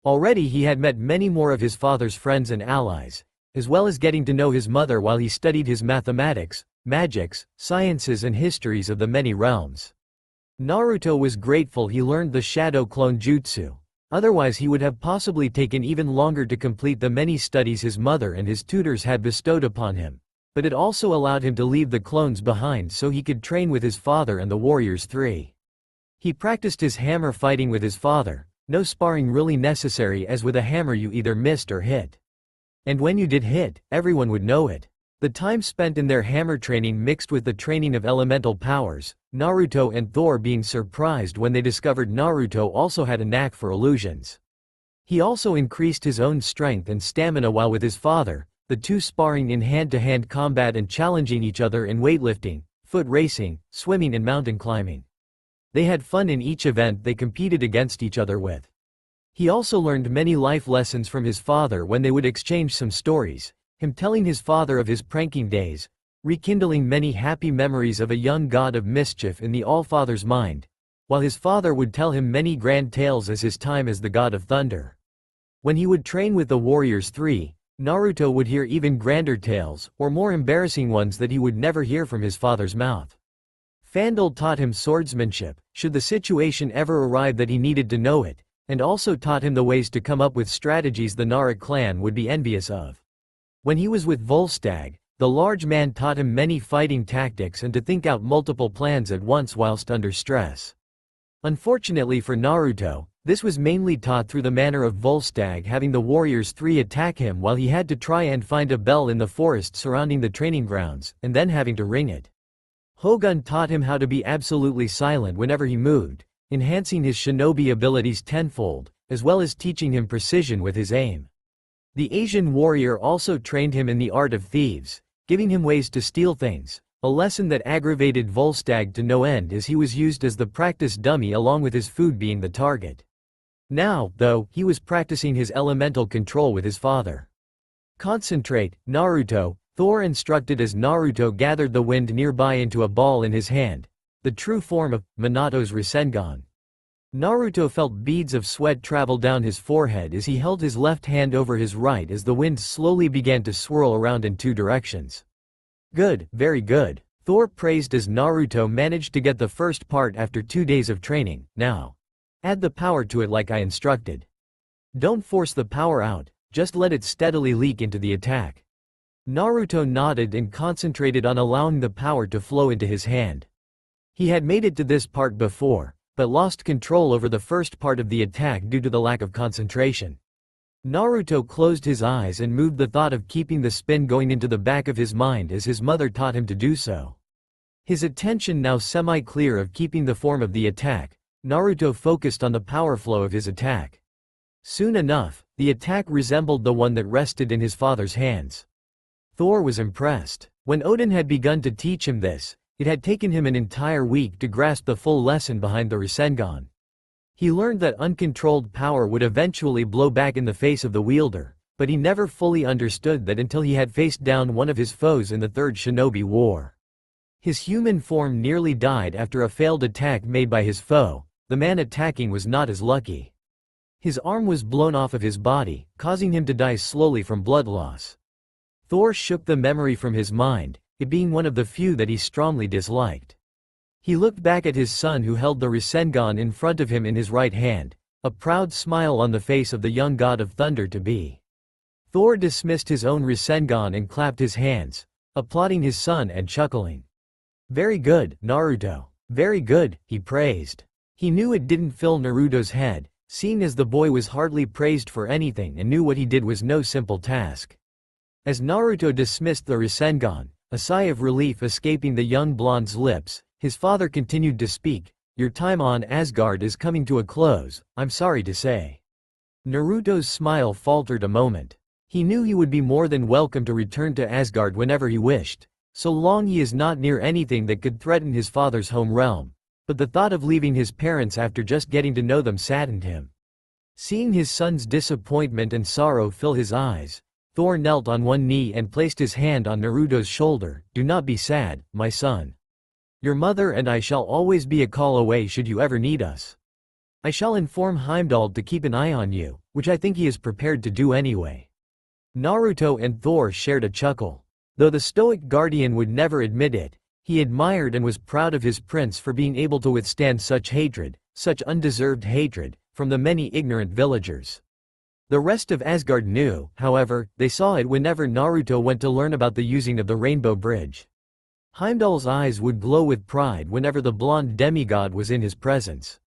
S1: Already he had met many more of his father's friends and allies, as well as getting to know his mother while he studied his mathematics, magics, sciences and histories of the many realms. Naruto was grateful he learned the shadow clone jutsu. Otherwise he would have possibly taken even longer to complete the many studies his mother and his tutors had bestowed upon him, but it also allowed him to leave the clones behind so he could train with his father and the warriors 3. He practiced his hammer fighting with his father, no sparring really necessary as with a hammer you either missed or hit. And when you did hit, everyone would know it. The time spent in their hammer training mixed with the training of elemental powers, Naruto and Thor being surprised when they discovered Naruto also had a knack for illusions. He also increased his own strength and stamina while with his father, the two sparring in hand-to-hand combat and challenging each other in weightlifting, foot racing, swimming and mountain climbing. They had fun in each event they competed against each other with. He also learned many life lessons from his father when they would exchange some stories, him telling his father of his pranking days, rekindling many happy memories of a young god of mischief in the All-Father's mind, while his father would tell him many grand tales as his time as the god of thunder. When he would train with the warriors 3, Naruto would hear even grander tales, or more embarrassing ones that he would never hear from his father's mouth. Fandel taught him swordsmanship, should the situation ever arrive that he needed to know it, and also taught him the ways to come up with strategies the Nara clan would be envious of. When he was with Volstagg, The large man taught him many fighting tactics and to think out multiple plans at once whilst under stress. Unfortunately for Naruto, this was mainly taught through the manner of Volstagg having the warriors three attack him while he had to try and find a bell in the forest surrounding the training grounds, and then having to ring it. Hogun taught him how to be absolutely silent whenever he moved, enhancing his shinobi abilities tenfold, as well as teaching him precision with his aim. The Asian warrior also trained him in the art of thieves, giving him ways to steal things, a lesson that aggravated Volstagg to no end as he was used as the practice dummy along with his food being the target. Now, though, he was practicing his elemental control with his father. Concentrate, Naruto, Thor instructed as Naruto gathered the wind nearby into a ball in his hand, the true form of Minato's Rasengan. Naruto felt beads of sweat travel down his forehead as he held his left hand over his right as the wind slowly began to swirl around in two directions. Good, very good, Thor praised as Naruto managed to get the first part after 2 days of training. Now, add the power to it like I instructed. Don't force the power out, just let it steadily leak into the attack. Naruto nodded and concentrated on allowing the power to flow into his hand. He had made it to this part before, but lost control over the first part of the attack due to the lack of concentration. Naruto closed his eyes and moved the thought of keeping the spin going into the back of his mind as his mother taught him to do so. His attention now semi-clear of keeping the form of the attack, Naruto focused on the power flow of his attack. Soon enough, the attack resembled the one that rested in his father's hands. Thor was impressed. When Odin had begun to teach him this, it had taken him an entire week to grasp the full lesson behind the Rasengan. He learned that uncontrolled power would eventually blow back in the face of the wielder, but he never fully understood that until he had faced down one of his foes in the Third Shinobi War. His human form nearly died after a failed attack made by his foe. The man attacking was not as lucky. His arm was blown off of his body, causing him to die slowly from blood loss. Thor shook the memory from his mind, it being one of the few that he strongly disliked. He looked back at his son who held the Rasengan in front of him in his right hand, a proud smile on the face of the young god of thunder to be. Thor dismissed his own Rasengan and clapped his hands, applauding his son and chuckling. Very good, Naruto. Very good, he praised. He knew it didn't fill Naruto's head, seeing as the boy was hardly praised for anything and knew what he did was no simple task. As Naruto dismissed the Rasengan, a sigh of relief escaping the young blonde's lips, his father continued to speak, "Your time on Asgard is coming to a close, I'm sorry to say." Naruto's smile faltered a moment. He knew he would be more than welcome to return to Asgard whenever he wished, so long he is not near anything that could threaten his father's home realm. But the thought of leaving his parents after just getting to know them saddened him. Seeing his son's disappointment and sorrow fill his eyes, Thor knelt on one knee and placed his hand on Naruto's shoulder. "Do not be sad, my son. Your mother and I shall always be a call away should you ever need us. I shall inform Heimdall to keep an eye on you, which I think he is prepared to do anyway." Naruto and Thor shared a chuckle. Though the stoic guardian would never admit it, he admired and was proud of his prince for being able to withstand such hatred, such undeserved hatred, from the many ignorant villagers. The rest of Asgard knew, however, they saw it whenever Naruto went to learn about the using of the Rainbow Bridge. Heimdall's eyes would glow with pride whenever the blonde demigod was in his presence.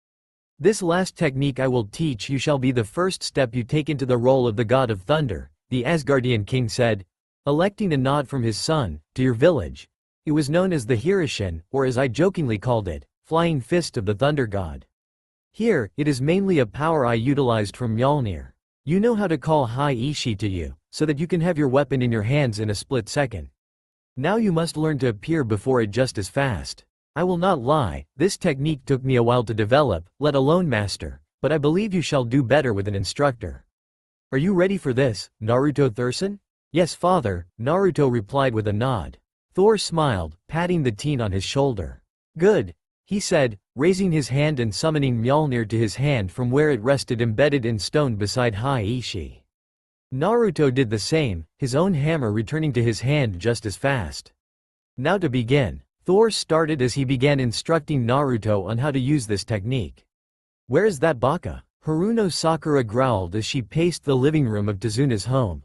S1: "This last technique I will teach you shall be the first step you take into the role of the god of thunder," the Asgardian king said, electing a nod from his son. "To your village." It was known as the Hirishin, or as I jokingly called it, Flying Fist of the Thunder God. Here, it is mainly a power I utilized from Miolnir. You know how to call High Ishi to you, so that you can have your weapon in your hands in a split second. Now you must learn to appear before it just as fast. I will not lie, this technique took me a while to develop, let alone master, but I believe you shall do better with an instructor. Are you ready for this, Naruto Thurston? Yes, father, Naruto replied with a nod. Thor smiled, patting the teen on his shoulder. Good, he said, raising his hand and summoning Miolnir to his hand from where it rested embedded in stone beside High Ishi. Naruto did the same, his own hammer returning to his hand just as fast. Now to begin, Thor started as he began instructing Naruto on how to use this technique. Where is that baka? Haruno Sakura growled as she paced the living room of Tazuna's home.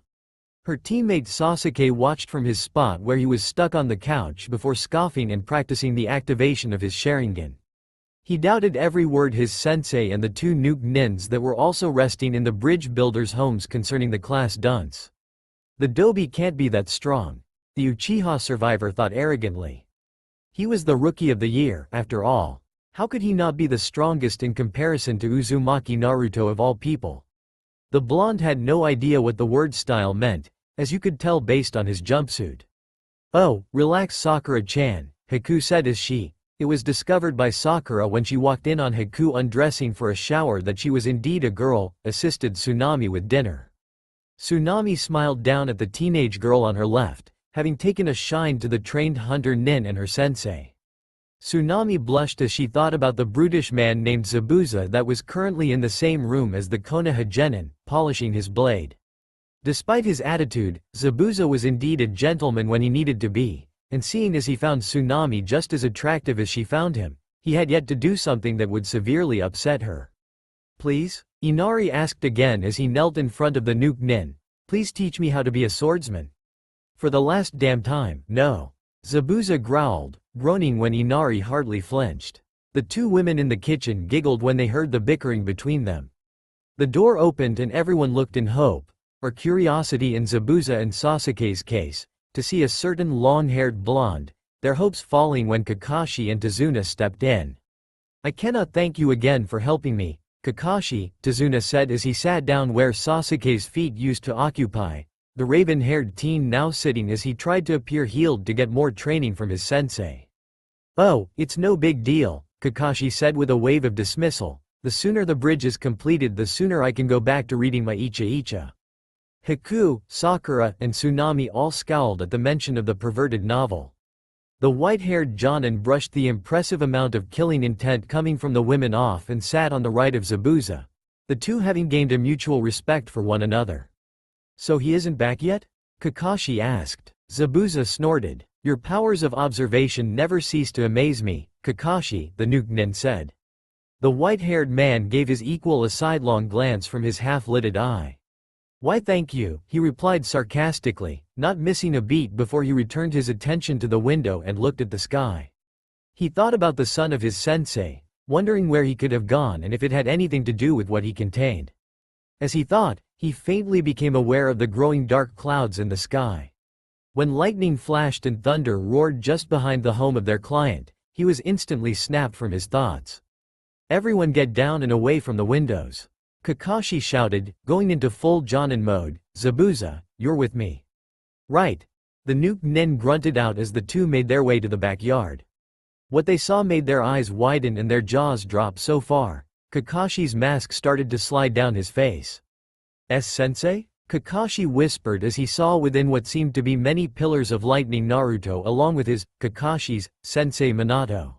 S1: Her teammate Sasuke watched from his spot where he was stuck on the couch before scoffing and practicing the activation of his Sharingan. He doubted every word his sensei and the two nuke nins that were also resting in the bridge builders' homes concerning the class dunce. The Dobi can't be that strong, the Uchiha survivor thought arrogantly. He was the rookie of the year, after all. How could he not be the strongest in comparison to Uzumaki Naruto of all people? The blonde had no idea what the word style meant, as you could tell based on his jumpsuit. "Oh, relax Sakura-chan," Haku said as it was discovered by Sakura when she walked in on Haku undressing for a shower that she was indeed a girl, assisted Tsunami with dinner. Tsunami smiled down at the teenage girl on her left, having taken a shine to the trained hunter Nin and her sensei. Tsunami blushed as she thought about the brutish man named Zabuza that was currently in the same room as the Konoha genin, polishing his blade. Despite his attitude, Zabuza was indeed a gentleman when he needed to be, and seeing as he found Tsunami just as attractive as she found him, he had yet to do something that would severely upset her. "Please?" Inari asked again as he knelt in front of the nuke nin. "Please teach me how to be a swordsman." "For the last damn time, no." Zabuza growled, groaning when Inari hardly flinched. The two women in the kitchen giggled when they heard the bickering between them. The door opened and everyone looked in hope, or curiosity in Zabuza and Sasuke's case, to see a certain long-haired blonde, their hopes falling when Kakashi and Tazuna stepped in. "I cannot thank you again for helping me, Kakashi," Tazuna said as he sat down where Sasuke's feet used to occupy, the raven-haired teen now sitting as he tried to appear healed to get more training from his sensei. "Oh, it's no big deal," Kakashi said with a wave of dismissal. "The sooner the bridge is completed the sooner I can go back to reading my Icha-Icha." Haku, Sakura, and Tsunami all scowled at the mention of the perverted novel. The white-haired Jonin brushed the impressive amount of killing intent coming from the women off and sat on the right of Zabuza, the two having gained a mutual respect for one another. "So he isn't back yet?" Kakashi asked. Zabuza snorted. "Your powers of observation never cease to amaze me, Kakashi," the nuke nin said. The white-haired man gave his equal a sidelong glance from his half-lidded eye. "Why thank you," he replied sarcastically, not missing a beat before he returned his attention to the window and looked at the sky. He thought about the son of his sensei, wondering where he could have gone and if it had anything to do with what he contained. As he thought, he faintly became aware of the growing dark clouds in the sky. When lightning flashed and thunder roared just behind the home of their client, he was instantly snapped from his thoughts. "Everyone get down and away from the windows," Kakashi shouted, going into full Jonin mode. "Zabuza, you're with me." "Right." The nuke nin grunted out as the two made their way to the backyard. What they saw made their eyes widen and their jaws drop so far. Kakashi's mask started to slide down his face. "Sensei?" Kakashi whispered as he saw within what seemed to be many pillars of lightning Naruto along with his, Kakashi's, sensei Minato.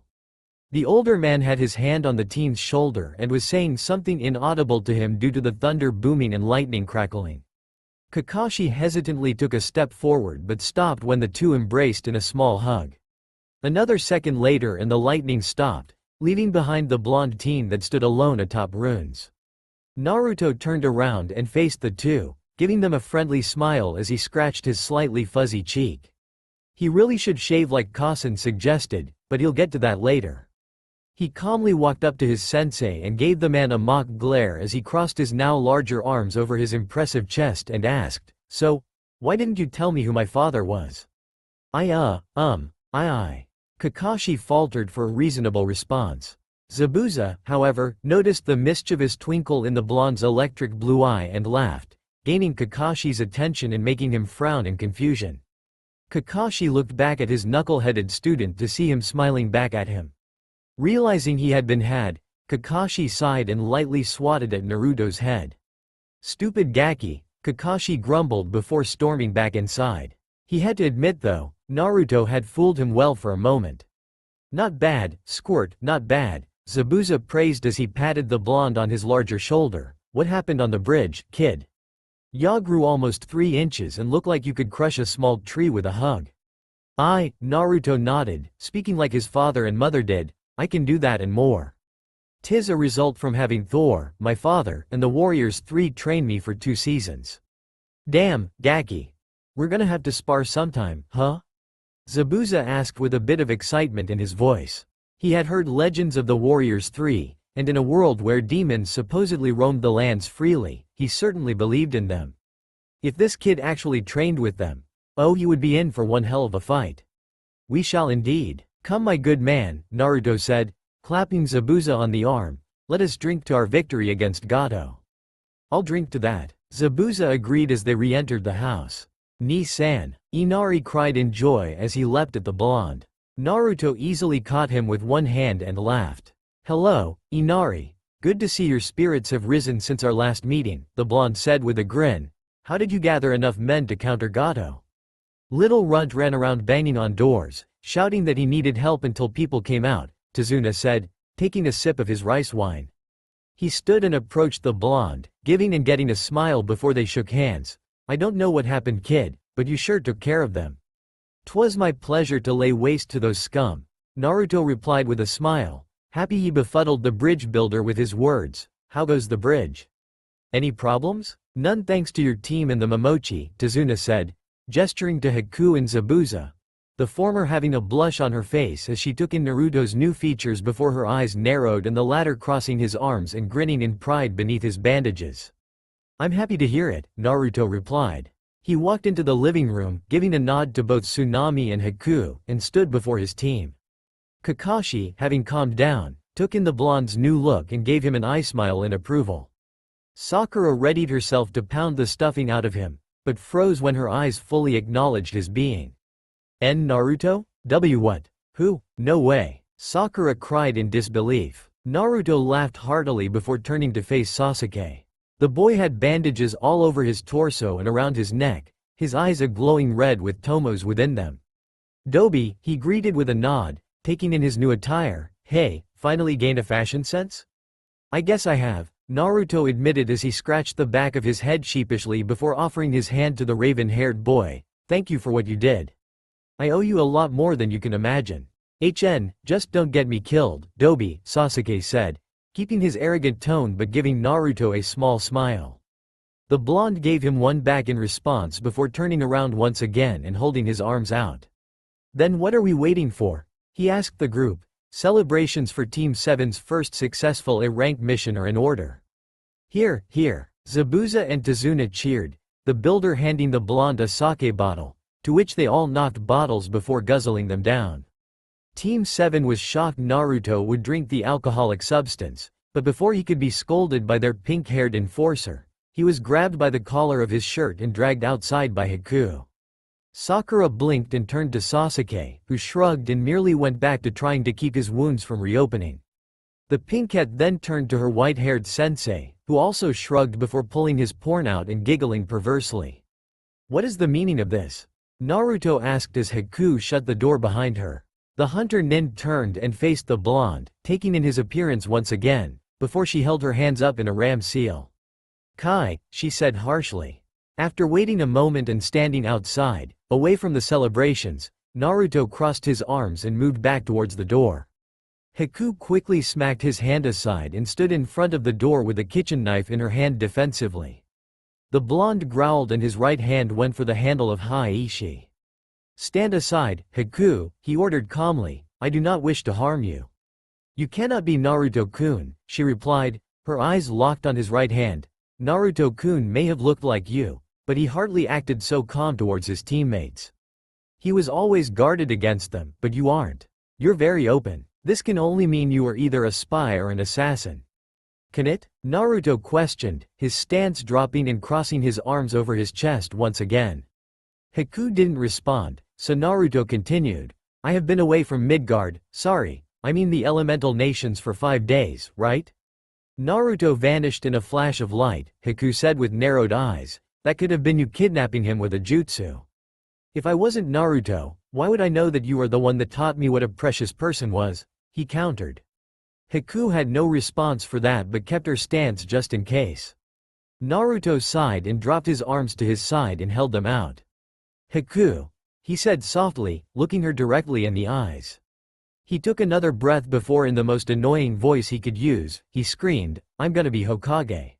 S1: The older man had his hand on the teen's shoulder and was saying something inaudible to him due to the thunder booming and lightning crackling. Kakashi hesitantly took a step forward but stopped when the two embraced in a small hug. Another second later and the lightning stopped, leaving behind the blonde teen that stood alone atop ruins. Naruto turned around and faced the two, giving them a friendly smile as he scratched his slightly fuzzy cheek. "He really should shave like Kasen suggested, but he'll get to that later." He calmly walked up to his sensei and gave the man a mock glare as he crossed his now larger arms over his impressive chest and asked, "So, why didn't you tell me who my father was?" I. Kakashi faltered for a reasonable response. Zabuza, however, noticed the mischievous twinkle in the blonde's electric blue eye and laughed, gaining Kakashi's attention and making him frown in confusion. Kakashi looked back at his knuckle-headed student to see him smiling back at him. Realizing he had been had, Kakashi sighed and lightly swatted at Naruto's head. "Stupid Gaki," Kakashi grumbled before storming back inside. He had to admit though, Naruto had fooled him well for a moment. "Not bad, Squirt, not bad," Zabuza praised as he patted the blonde on his larger shoulder. "What happened on the bridge, kid? Ya grew almost 3 inches and looked like you could crush a small tree with a hug." Naruto nodded, speaking like his father and mother did. "I can do that and more. 'Tis a result from having Thor, my father, and the Warriors 3 train me for 2 seasons. Damn, Gaki," We're gonna have to spar sometime, huh? Zabuza asked with a bit of excitement in his voice. He had heard legends of the Warriors 3, and in a world where demons supposedly roamed the lands freely, he certainly believed in them. If this kid actually trained with them, oh, he would be in for one hell of a fight. We shall indeed. Come my good man, Naruto said, clapping Zabuza on the arm. Let us drink to our victory against Gato. I'll drink to that. Zabuza agreed as they re-entered the house. Ni-san, Inari cried in joy as he leapt at the blonde. Naruto easily caught him with one hand and laughed. Hello, Inari. Good to see your spirits have risen since our last meeting, the blonde said with a grin. How did you gather enough men to counter Gato? Little Runt ran around banging on doors, shouting that he needed help until people came out, Tazuna said, taking a sip of his rice wine. He stood and approached the blonde, giving and getting a smile before they shook hands. I don't know what happened, kid, but you sure took care of them. 'Twas my pleasure to lay waste to those scum, Naruto replied with a smile, happy he befuddled the bridge builder with his words. How goes the bridge? Any problems? None thanks to your team and the Momochi, Tazuna said, gesturing to Haku and Zabuza, the former having a blush on her face as she took in Naruto's new features before her eyes narrowed and the latter crossing his arms and grinning in pride beneath his bandages. I'm happy to hear it, Naruto replied. He walked into the living room, giving a nod to both Tsunami and Haku, and stood before his team. Kakashi, having calmed down, took in the blonde's new look and gave him an eye smile in approval. Sakura readied herself to pound the stuffing out of him, but froze when her eyes fully acknowledged his being. Naruto? What? Who? No way. Sakura cried in disbelief. Naruto laughed heartily before turning to face Sasuke. The boy had bandages all over his torso and around his neck, his eyes a glowing red with tomos within them. Dobi, he greeted with a nod, taking in his new attire. Hey, finally gained a fashion sense? I guess I have, Naruto admitted as he scratched the back of his head sheepishly before offering his hand to the raven-haired boy. Thank you for what you did. I owe you a lot more than you can imagine. Just don't get me killed, Dobi, Sasuke said, keeping his arrogant tone but giving Naruto a small smile. The blonde gave him one back in response before turning around once again and holding his arms out. Then what are we waiting for? He asked the group. Celebrations for Team 7's first successful A-rank mission are in order. Here. Zabuza and Tazuna cheered, the builder handing the blonde a sake bottle, to which they all knocked bottles before guzzling them down. Team 7 was shocked Naruto would drink the alcoholic substance, but before he could be scolded by their pink-haired enforcer, he was grabbed by the collar of his shirt and dragged outside by Haku. Sakura blinked and turned to Sasuke, who shrugged and merely went back to trying to keep his wounds from reopening. The pinkette then turned to her white-haired sensei, who also shrugged before pulling his porn out and giggling perversely. What is the meaning of this? Naruto asked as Haku shut the door behind her. The hunter nin turned and faced the blonde, taking in his appearance once again, before she held her hands up in a ram seal. Kai, she said harshly. After waiting a moment and standing outside, away from the celebrations, Naruto crossed his arms and moved back towards the door. Haku quickly smacked his hand aside and stood in front of the door with a kitchen knife in her hand defensively. The blonde growled and his right hand went for the handle of Haiishi. Stand aside, Haku, he ordered calmly, I do not wish to harm you. You cannot be Naruto-kun, she replied, her eyes locked on his right hand. Naruto-kun may have looked like you, but he hardly acted so calm towards his teammates. He was always guarded against them, but you aren't. You're very open. This can only mean you are either a spy or an assassin. Can it? Naruto questioned, his stance dropping and crossing his arms over his chest once again. Haku didn't respond, so Naruto continued. I have been away from Midgard, sorry, I mean the elemental nations for 5 days, right? Naruto vanished in a flash of light, Haku said with narrowed eyes. That could have been you kidnapping him with a jutsu. If I wasn't Naruto, why would I know that you are the one that taught me what a precious person was? He countered. Haku had no response for that but kept her stance just in case. Naruto sighed and dropped his arms to his side and held them out. Haku, he said softly, looking her directly in the eyes. He took another breath before in the most annoying voice he could use, he screamed, I'm gonna be Hokage.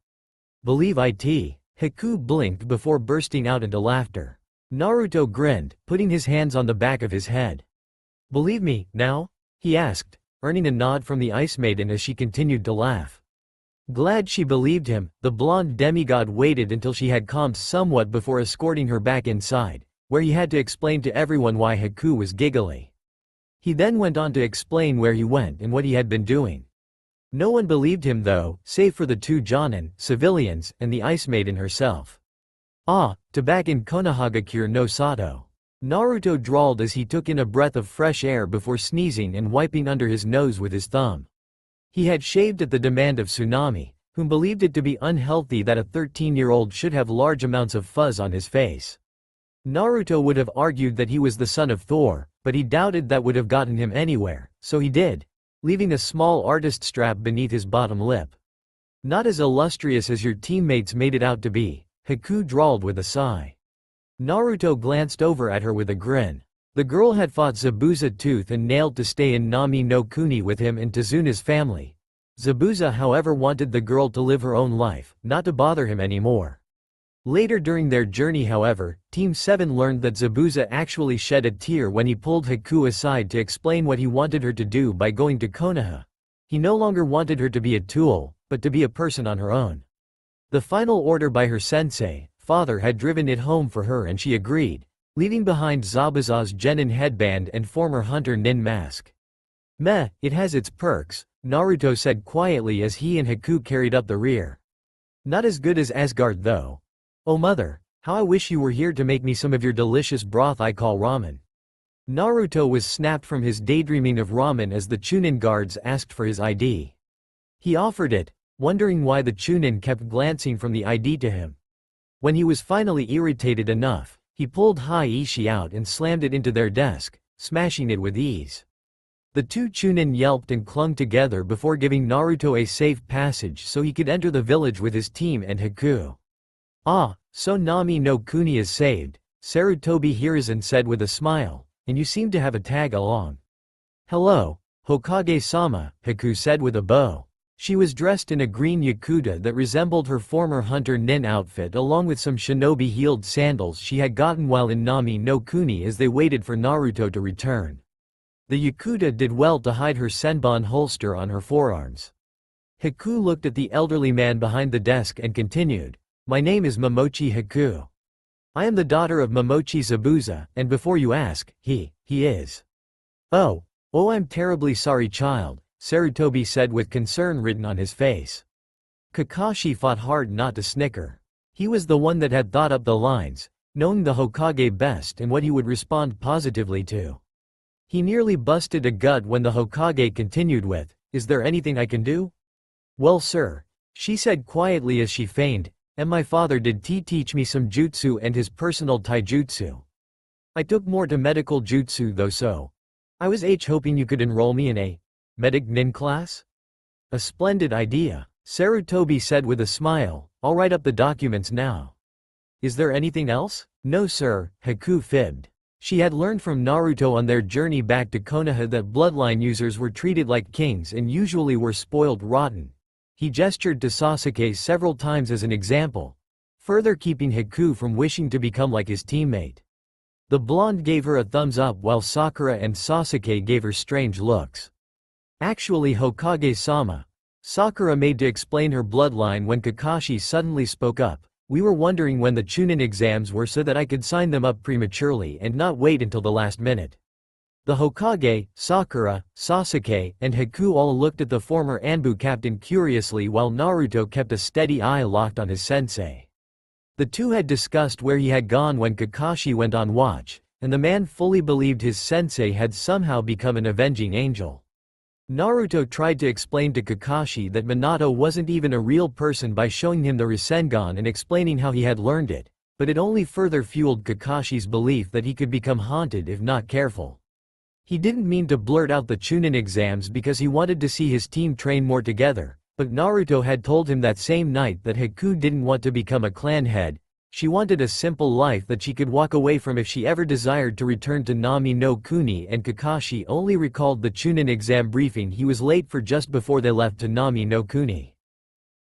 S1: Believe it. Haku blinked before bursting out into laughter. Naruto grinned, putting his hands on the back of his head. "Believe me, now?" he asked, earning a nod from the Ice Maiden as she continued to laugh. Glad she believed him, the blonde demigod waited until she had calmed somewhat before escorting her back inside, where he had to explain to everyone why Haku was giggly. He then went on to explain where he went and what he had been doing. No one believed him though, save for the two Jonin, civilians, and the Ice Maiden herself. To back in Konohagakure no Sato. Naruto drawled as he took in a breath of fresh air before sneezing and wiping under his nose with his thumb. He had shaved at the demand of Tsunami, whom believed it to be unhealthy that a 13-year-old should have large amounts of fuzz on his face. Naruto would have argued that he was the son of Thor, but he doubted that would have gotten him anywhere, so he did, leaving a small artist strap beneath his bottom lip. Not as illustrious as your teammates made it out to be, Haku drawled with a sigh. Naruto glanced over at her with a grin. The girl had fought Zabuza tooth and nail to stay in Nami no Kuni with him and Tazuna's family. Zabuza however wanted the girl to live her own life, not to bother him anymore. Later during their journey however, Team 7 learned that Zabuza actually shed a tear when he pulled Haku aside to explain what he wanted her to do by going to Konoha. He no longer wanted her to be a tool, but to be a person on her own. The final order by her sensei, father, had driven it home for her and she agreed, leaving behind Zabuza's genin headband and former hunter nin mask. Meh, it has its perks, Naruto said quietly as he and Haku carried up the rear. Not as good as Asgard though. Oh mother, how I wish you were here to make me some of your delicious broth I call ramen. Naruto was snapped from his daydreaming of ramen as the Chunin guards asked for his ID. He offered it, wondering why the Chunin kept glancing from the ID to him. When he was finally irritated enough, he pulled Hai-Ishi out and slammed it into their desk, smashing it with ease. The two Chunin yelped and clung together before giving Naruto a safe passage so he could enter the village with his team and Haku. So Nami no Kuni is saved, Sarutobi Hiruzen said with a smile, and you seem to have a tag along. Hello, Hokage-sama, Haku said with a bow. She was dressed in a green yakuta that resembled her former hunter nin outfit along with some shinobi heeled sandals she had gotten while in Nami no Kuni as they waited for Naruto to return. The yakuta did well to hide her senbon holster on her forearms. Haku looked at the elderly man behind the desk and continued, "My name is Momochi Haku. I am the daughter of Momochi Zabuza, and before you ask, he is." Oh, I'm terribly sorry child, Sarutobi said with concern written on his face. Kakashi fought hard not to snicker. He was the one that had thought up the lines, knowing the Hokage best and what he would respond positively to. He nearly busted a gut when the Hokage continued with, "Is there anything I can do?" "Well sir," she said quietly as she feigned, "and my father did teach me some jutsu and his personal taijutsu. I took more to medical jutsu though so. I was hoping you could enroll me in a medic nin class?" "A splendid idea," Sarutobi said with a smile, "I'll write up the documents now." "Is there anything else?" "No sir," Haku fibbed. She had learned from Naruto on their journey back to Konoha that bloodline users were treated like kings and usually were spoiled rotten. He gestured to Sasuke several times as an example, further keeping Haku from wishing to become like his teammate. The blonde gave her a thumbs up while Sakura and Sasuke gave her strange looks. "Actually Hokage-sama," Sakura made to explain her bloodline when Kakashi suddenly spoke up, "we were wondering when the Chunin exams were so that I could sign them up prematurely and not wait until the last minute." The Hokage, Sakura, Sasuke, and Haku all looked at the former Anbu captain curiously while Naruto kept a steady eye locked on his sensei. The two had discussed where he had gone when Kakashi went on watch, and the man fully believed his sensei had somehow become an avenging angel. Naruto tried to explain to Kakashi that Minato wasn't even a real person by showing him the Rasengan and explaining how he had learned it, but it only further fueled Kakashi's belief that he could become haunted if not careful. He didn't mean to blurt out the Chunin exams because he wanted to see his team train more together, but Naruto had told him that same night that Haku didn't want to become a clan head. She wanted a simple life that she could walk away from if she ever desired to return to Nami no Kuni, and Kakashi only recalled the Chunin exam briefing he was late for just before they left to Nami no Kuni.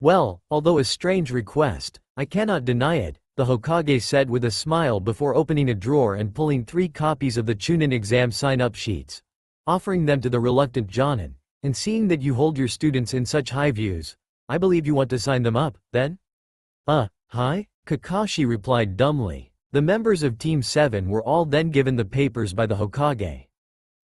S1: "Well, although a strange request, I cannot deny it," the Hokage said with a smile before opening a drawer and pulling 3 copies of the Chunin exam sign-up sheets, offering them to the reluctant Jonin. And seeing that you hold your students in such high views, I believe you want to sign them up, then? Hi? Kakashi replied dumbly. The members of Team 7 were all then given the papers by the Hokage.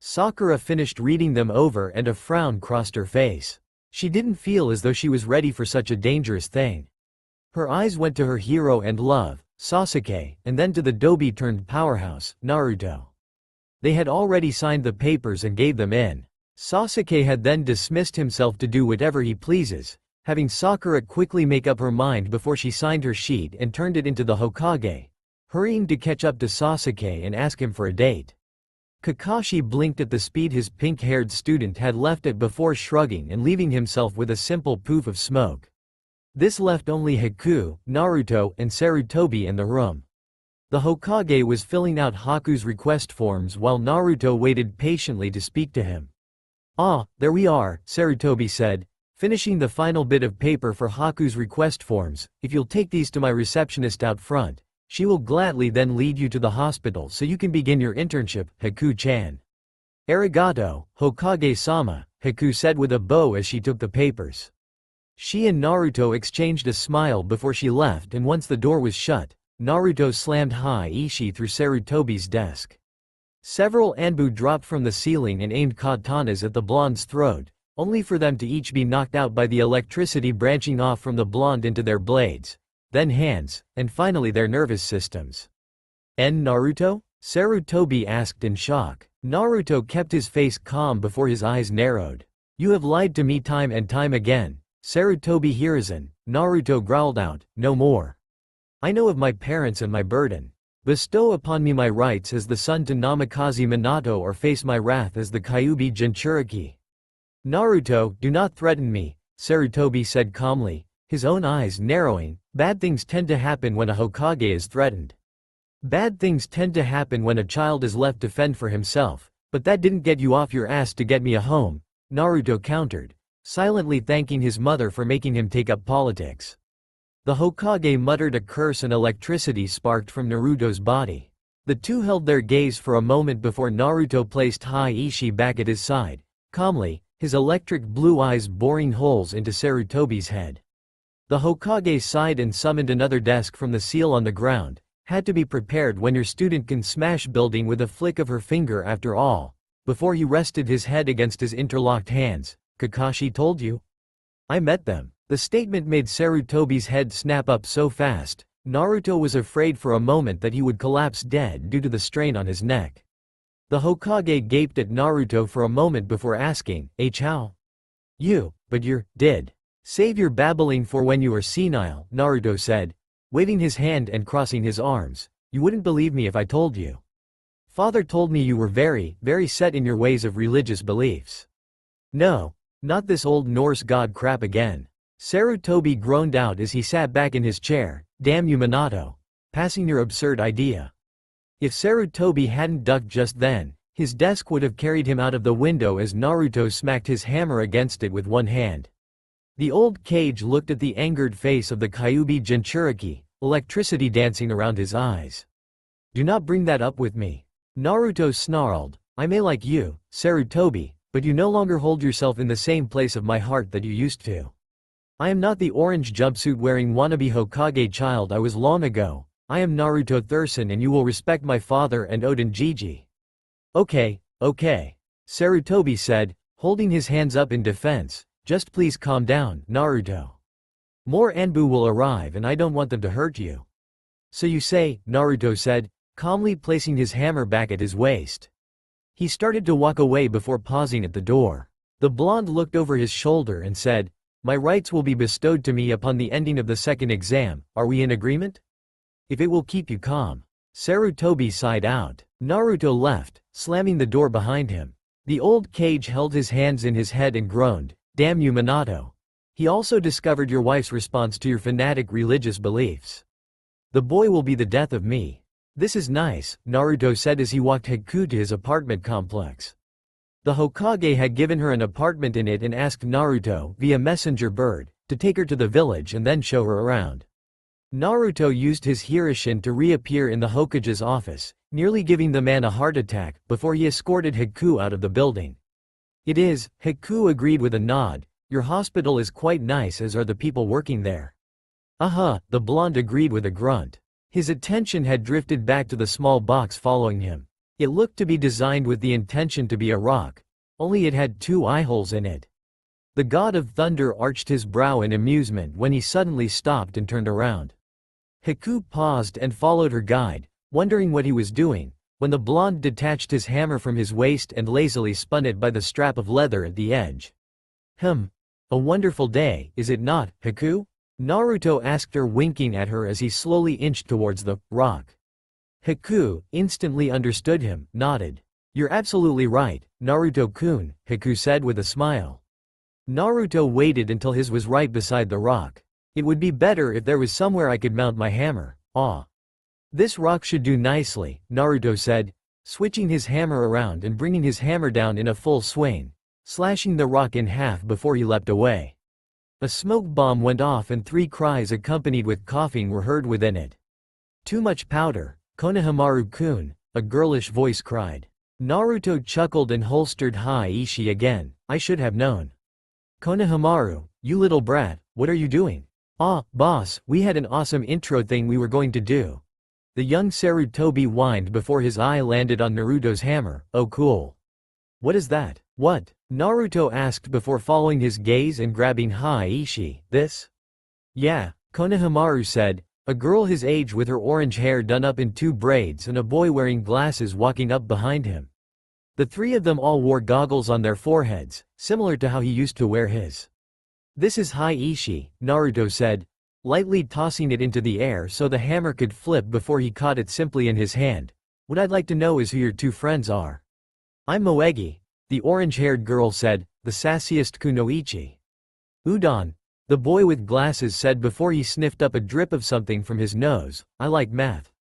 S1: Sakura finished reading them over and a frown crossed her face. She didn't feel as though she was ready for such a dangerous thing. Her eyes went to her hero and love, Sasuke, and then to the Dobi-turned-powerhouse, Naruto. They had already signed the papers and gave them in. Sasuke had then dismissed himself to do whatever he pleases, having Sakura quickly make up her mind before she signed her sheet and turned it into the Hokage, hurrying to catch up to Sasuke and ask him for a date. Kakashi blinked at the speed his pink-haired student had left it before shrugging and leaving himself with a simple poof of smoke. This left only Haku, Naruto, and Sarutobi in the room. The Hokage was filling out Haku's request forms while Naruto waited patiently to speak to him. "Ah, there we are," Sarutobi said, finishing the final bit of paper for Haku's request forms. "If you'll take these to my receptionist out front, she will gladly then lead you to the hospital so you can begin your internship, Haku-chan." "Arigato, Hokage-sama," Haku said with a bow as she took the papers. She and Naruto exchanged a smile before she left, and once the door was shut, Naruto slammed Hi-Ishi through Sarutobi's desk. Several Anbu dropped from the ceiling and aimed katanas at the blonde's throat, only for them to each be knocked out by the electricity branching off from the blonde into their blades, then hands, and finally their nervous systems. Naruto?" Sarutobi asked in shock. Naruto kept his face calm before his eyes narrowed. "You have lied to me time and time again, Sarutobi Hiruzen," Naruto growled out, "no more. I know of my parents and my burden. Bestow upon me my rights as the son to Namikaze Minato or face my wrath as the Kyuubi Jinchuriki." "Naruto, do not threaten me," Sarutobi said calmly, his own eyes narrowing. "Bad things tend to happen when a Hokage is threatened. Bad things tend to happen when a child is left to fend for himself, but that didn't get you off your ass to get me a home," Naruto countered, silently thanking his mother for making him take up politics. The Hokage muttered a curse and electricity sparked from Naruto's body. The two held their gaze for a moment before Naruto placed Hi-Ishi back at his side, calmly, his electric blue eyes boring holes into Sarutobi's head. The Hokage sighed and summoned another desk from the seal on the ground. "Had to be prepared when your student can smash building with a flick of her finger after all." Before he rested his head against his interlocked hands, "Kakashi told you?" "I met them." The statement made Sarutobi's head snap up so fast, Naruto was afraid for a moment that he would collapse dead due to the strain on his neck. The Hokage gaped at Naruto for a moment before asking, "How?" But you're dead. Save your babbling for when you are senile," Naruto said, waving his hand and crossing his arms. "You wouldn't believe me if I told you. Father told me you were very, very set in your ways of religious beliefs." "No. Not this old Norse god crap again." Sarutobi groaned out as he sat back in his chair. "Damn you, Minato. Passing your absurd idea." If Sarutobi hadn't ducked just then, his desk would have carried him out of the window as Naruto smacked his hammer against it with one hand. The old cage looked at the angered face of the Kyuubi Jinchuriki, electricity dancing around his eyes. "Do not bring that up with me." Naruto snarled. "I may like you, Sarutobi, but you no longer hold yourself in the same place of my heart that you used to. I am not the orange jumpsuit-wearing wannabe Hokage child I was long ago. I am Naruto Thurston and you will respect my father and Oden Jiji." Okay, Sarutobi said, holding his hands up in defense. "Just please calm down, Naruto. More Anbu will arrive and I don't want them to hurt you." "So you say," Naruto said, calmly placing his hammer back at his waist. He started to walk away before pausing at the door. The blonde looked over his shoulder and said, "My rights will be bestowed to me upon the ending of the second exam, are we in agreement? If it will keep you calm." Sarutobi sighed out. Naruto left, slamming the door behind him. The old cage held his hands in his head and groaned, "Damn you, Minato. He also discovered your wife's response to your fanatic religious beliefs. The boy will be the death of me." "This is nice," Naruto said as he walked Haku to his apartment complex. The Hokage had given her an apartment in it and asked Naruto, via messenger bird, to take her to the village and then show her around. Naruto used his Hirishin to reappear in the Hokage's office, nearly giving the man a heart attack, before he escorted Haku out of the building. "It is," Haku agreed with a nod. "Your hospital is quite nice, as are the people working there." The blonde agreed with a grunt. His attention had drifted back to the small box following him. It looked to be designed with the intention to be a rock, only it had 2 eye holes in it. The god of thunder arched his brow in amusement when he suddenly stopped and turned around. Haku paused and followed her guide, wondering what he was doing, when the blonde detached his hammer from his waist and lazily spun it by the strap of leather at the edge. A wonderful day, is it not, Haku?" Naruto asked her, winking at her as he slowly inched towards the rock. Haku instantly understood him, nodded. "You're absolutely right, Naruto-kun," Haku said with a smile. Naruto waited until his was right beside the rock. "It would be better if there was somewhere I could mount my hammer." "This rock should do nicely," Naruto said, switching his hammer around and bringing his hammer down in a full swing, slashing the rock in half before he leapt away. A smoke bomb went off and 3 cries accompanied with coughing were heard within it. "Too much powder, Konohamaru-kun," a girlish voice cried. Naruto chuckled and holstered Hi-Ishi again. "I should have known." "Konohamaru, you little brat, what are you doing?" Boss, we had an awesome intro thing we were going to do." The young Sarutobi whined before his eye landed on Naruto's hammer. "Oh cool. What is that?" "What?" Naruto asked before following his gaze and grabbing Hi-Ishi. "This?" "Yeah," Konohamaru said, a girl his age with her orange hair done up in 2 braids and a boy wearing glasses walking up behind him. The 3 of them all wore goggles on their foreheads, similar to how he used to wear his. "This is Hi-Ishi," Naruto said, lightly tossing it into the air so the hammer could flip before he caught it simply in his hand. "What I'd like to know is who your 2 friends are." "I'm Moegi," the orange-haired girl said, the sassiest kunoichi. "Udon," the boy with glasses said before he sniffed up a drip of something from his nose. "I like math."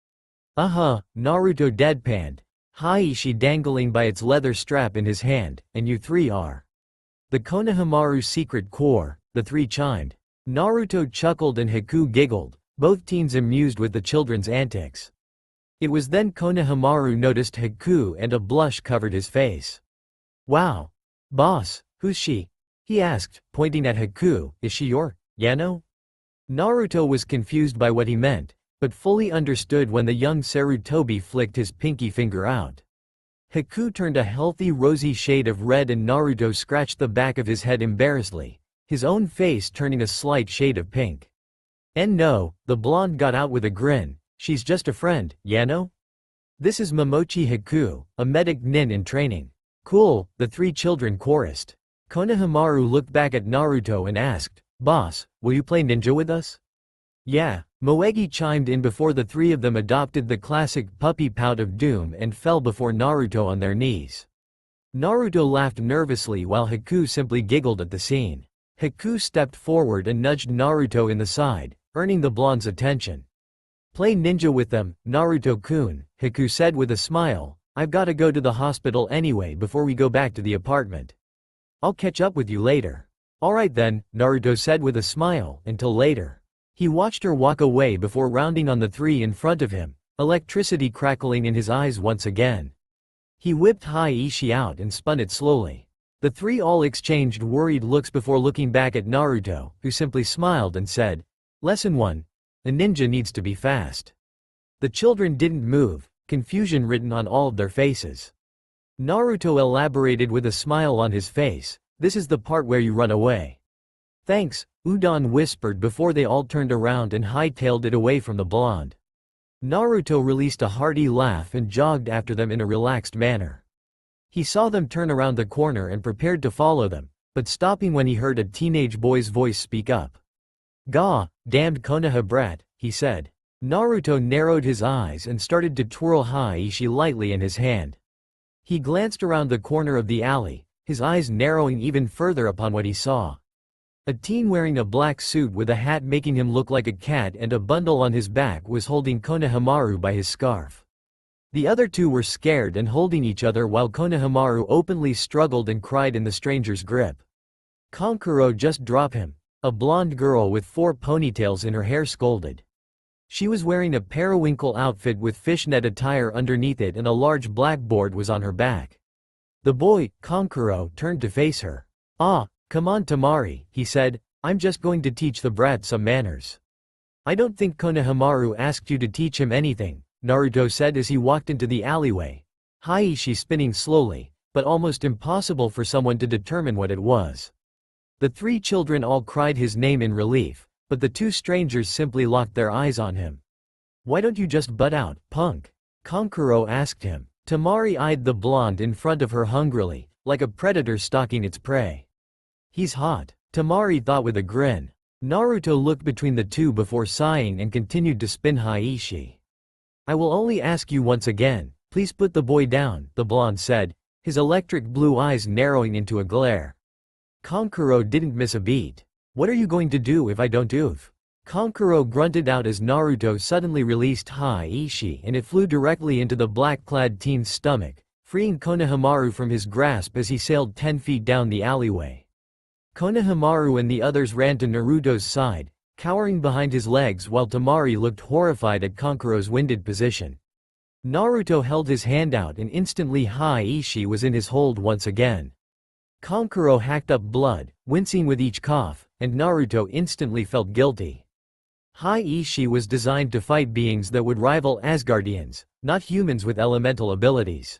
S1: Naruto deadpanned, Hi-Ishi dangling by its leather strap in his hand. "And you 3 are?" "The Konohamaru Secret Corps," the 3 chimed. Naruto chuckled and Haku giggled, both teens amused with the children's antics. It was then Konohamaru noticed Haku and a blush covered his face. "Wow. Boss, who's she?" he asked, pointing at Haku. "Is she your Yano?" Naruto was confused by what he meant, but fully understood when the young Sarutobi flicked his pinky finger out. Haku turned a healthy rosy shade of red and Naruto scratched the back of his head embarrassedly, his own face turning a slight shade of pink. "And no," the blonde got out with a grin, "she's just a friend, Yano? This is Momochi Haku, a medic nin in training." "Cool," the 3 children chorused. Konohamaru looked back at Naruto and asked, "Boss, will you play ninja with us?" "Yeah," Moegi chimed in before the 3 of them adopted the classic puppy pout of doom and fell before Naruto on their knees. Naruto laughed nervously while Haku simply giggled at the scene. Haku stepped forward and nudged Naruto in the side, earning the blonde's attention. "Play ninja with them, Naruto-kun," Haku said with a smile. "I've gotta go to the hospital anyway before we go back to the apartment. I'll catch up with you later." "Alright then," Naruto said with a smile, "until later." He watched her walk away before rounding on the 3 in front of him, electricity crackling in his eyes once again. He whipped Hi-Ishi out and spun it slowly. The 3 all exchanged worried looks before looking back at Naruto, who simply smiled and said, "Lesson 1. A ninja needs to be fast." The children didn't move, confusion written on all of their faces. Naruto elaborated with a smile on his face, "This is the part where you run away." "Thanks," Udon whispered before they all turned around and hightailed it away from the blonde. Naruto released a hearty laugh and jogged after them in a relaxed manner. He saw them turn around the corner and prepared to follow them, but stopping when he heard a teenage boy's voice speak up. "Gah, damned Konoha brat," he said. Naruto narrowed his eyes and started to twirl Hi-Ishi lightly in his hand. He glanced around the corner of the alley, his eyes narrowing even further upon what he saw. A teen wearing a black suit with a hat making him look like a cat and a bundle on his back was holding Konohamaru by his scarf. The other 2 were scared and holding each other while Konohamaru openly struggled and cried in the stranger's grip. "Kankuro, just drop him," a blonde girl with 4 ponytails in her hair scolded. She was wearing a periwinkle outfit with fishnet attire underneath it, and a large blackboard was on her back. The boy, Konkuro, turned to face her. "Ah, come on Tamari," he said, "I'm just going to teach the brat some manners." "I don't think Konohamaru asked you to teach him anything," Naruto said as he walked into the alleyway. Hieishi spinning slowly, but almost impossible for someone to determine what it was. The three children all cried his name in relief, but the two strangers simply locked their eyes on him. "Why don't you just butt out, punk?" Konkuro asked him. Tamari eyed the blonde in front of her hungrily, like a predator stalking its prey. "He's hot," Tamari thought with a grin. Naruto looked between the two before sighing and continued to spin Hieishi. "I will only ask you once again, please put the boy down," the blonde said, his electric blue eyes narrowing into a glare. Konkuro didn't miss a beat. "What are you going to do if I don't oof?" Konkuro grunted out as Naruto suddenly released Hieishi and it flew directly into the black-clad teen's stomach, freeing Konohamaru from his grasp as he sailed 10 feet down the alleyway. Konohamaru and the others ran to Naruto's side, cowering behind his legs while Tamari looked horrified at Konkuro's winded position. Naruto held his hand out and instantly Hieishi was in his hold once again. Konkuro hacked up blood, wincing with each cough, and Naruto instantly felt guilty. Hieishi was designed to fight beings that would rival Asgardians, not humans with elemental abilities.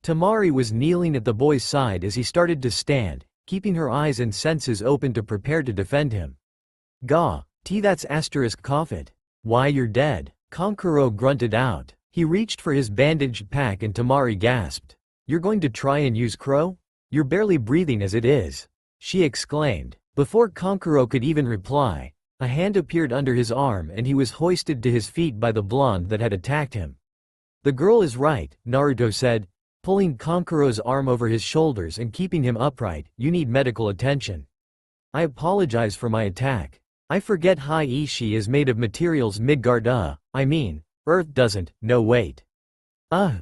S1: Tamari was kneeling at the boy's side as he started to stand, keeping her eyes and senses open to prepare to defend him. "Gah, that's asterisk cough it. Why you're dead," Konkuro grunted out. He reached for his bandaged pack and Tamari gasped. "You're going to try and use Crow? You're barely breathing as it is," she exclaimed. Before Konkuro could even reply, a hand appeared under his arm and he was hoisted to his feet by the blonde that had attacked him. "The girl is right," Naruto said, pulling Konkuro's arm over his shoulders and keeping him upright. "You need medical attention." "I apologize for my attack. I forget Hieishi is made of materials Midgard Earth doesn't, no wait.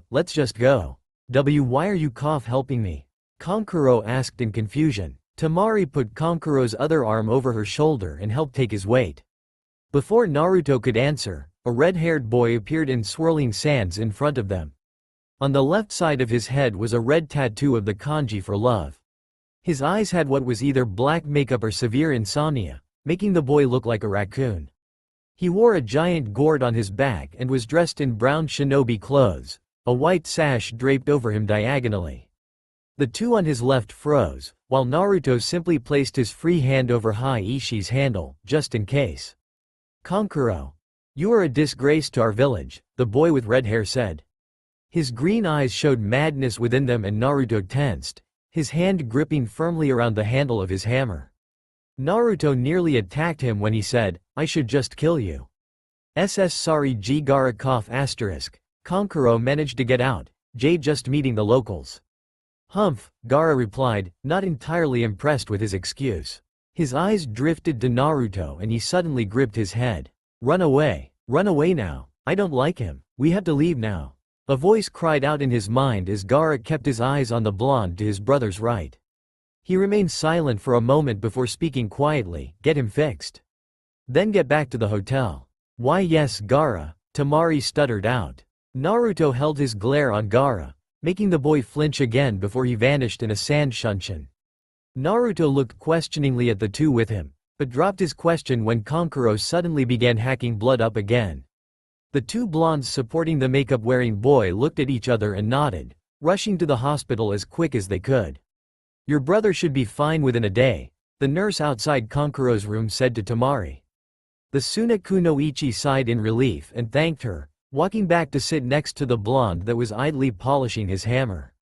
S1: Let's just go. Why are you helping me?" Konkuro asked in confusion. Tamari put Konkuro's other arm over her shoulder and helped take his weight. Before Naruto could answer, a red-haired boy appeared in swirling sands in front of them. On the left side of his head was a red tattoo of the kanji for love. His eyes had what was either black makeup or severe insomnia, making the boy look like a raccoon. He wore a giant gourd on his back and was dressed in brown shinobi clothes, a white sash draped over him diagonally. The two on his left froze, while Naruto simply placed his free hand over Hieshi's handle, just in case. "Konkuro, you are a disgrace to our village," the boy with red hair said. His green eyes showed madness within them and Naruto tensed, his hand gripping firmly around the handle of his hammer. Naruto nearly attacked him when he said, "I should just kill you." Sorry G Gaara asterisk. Konkuro managed to get out, just meeting the locals. "Humph," Gaara replied, not entirely impressed with his excuse. His eyes drifted to Naruto and he suddenly gripped his head. Run away now, I don't like him, we have to leave now." A voice cried out in his mind as Gaara kept his eyes on the blonde to his brother's right. He remained silent for a moment before speaking quietly, "Get him fixed. Then get back to the hotel." "Why yes Gaara," Tamari stuttered out. Naruto held his glare on Gaara, making the boy flinch again before he vanished in a sand shunshin. Naruto looked questioningly at the two with him, but dropped his question when Konkuro suddenly began hacking blood up again. The two blondes supporting the makeup-wearing boy looked at each other and nodded, rushing to the hospital as quick as they could. "Your brother should be fine within a day," the nurse outside Konkuro's room said to Tamari. The Tsunaku no Ichi sighed in relief and thanked her, walking back to sit next to the blonde that was idly polishing his hammer.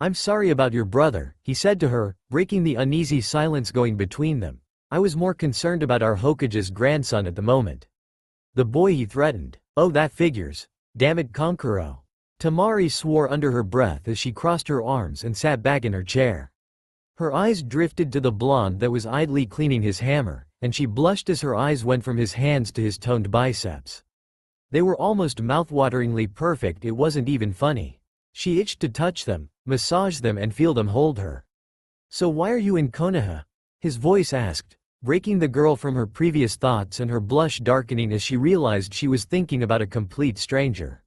S1: "I'm sorry about your brother," he said to her, breaking the uneasy silence going between them. "I was more concerned about our Hokage's grandson at the moment." "The boy," he threatened. "Oh, that figures. Damn it Konkuro." Tamari swore under her breath as she crossed her arms and sat back in her chair. Her eyes drifted to the blonde that was idly cleaning his hammer, and she blushed as her eyes went from his hands to his toned biceps. They were almost mouthwateringly perfect, it wasn't even funny. She itched to touch them, massage them and feel them hold her. "So why are you in Konoha?" his voice asked, breaking the girl from her previous thoughts and her blush darkening as she realized she was thinking about a complete stranger.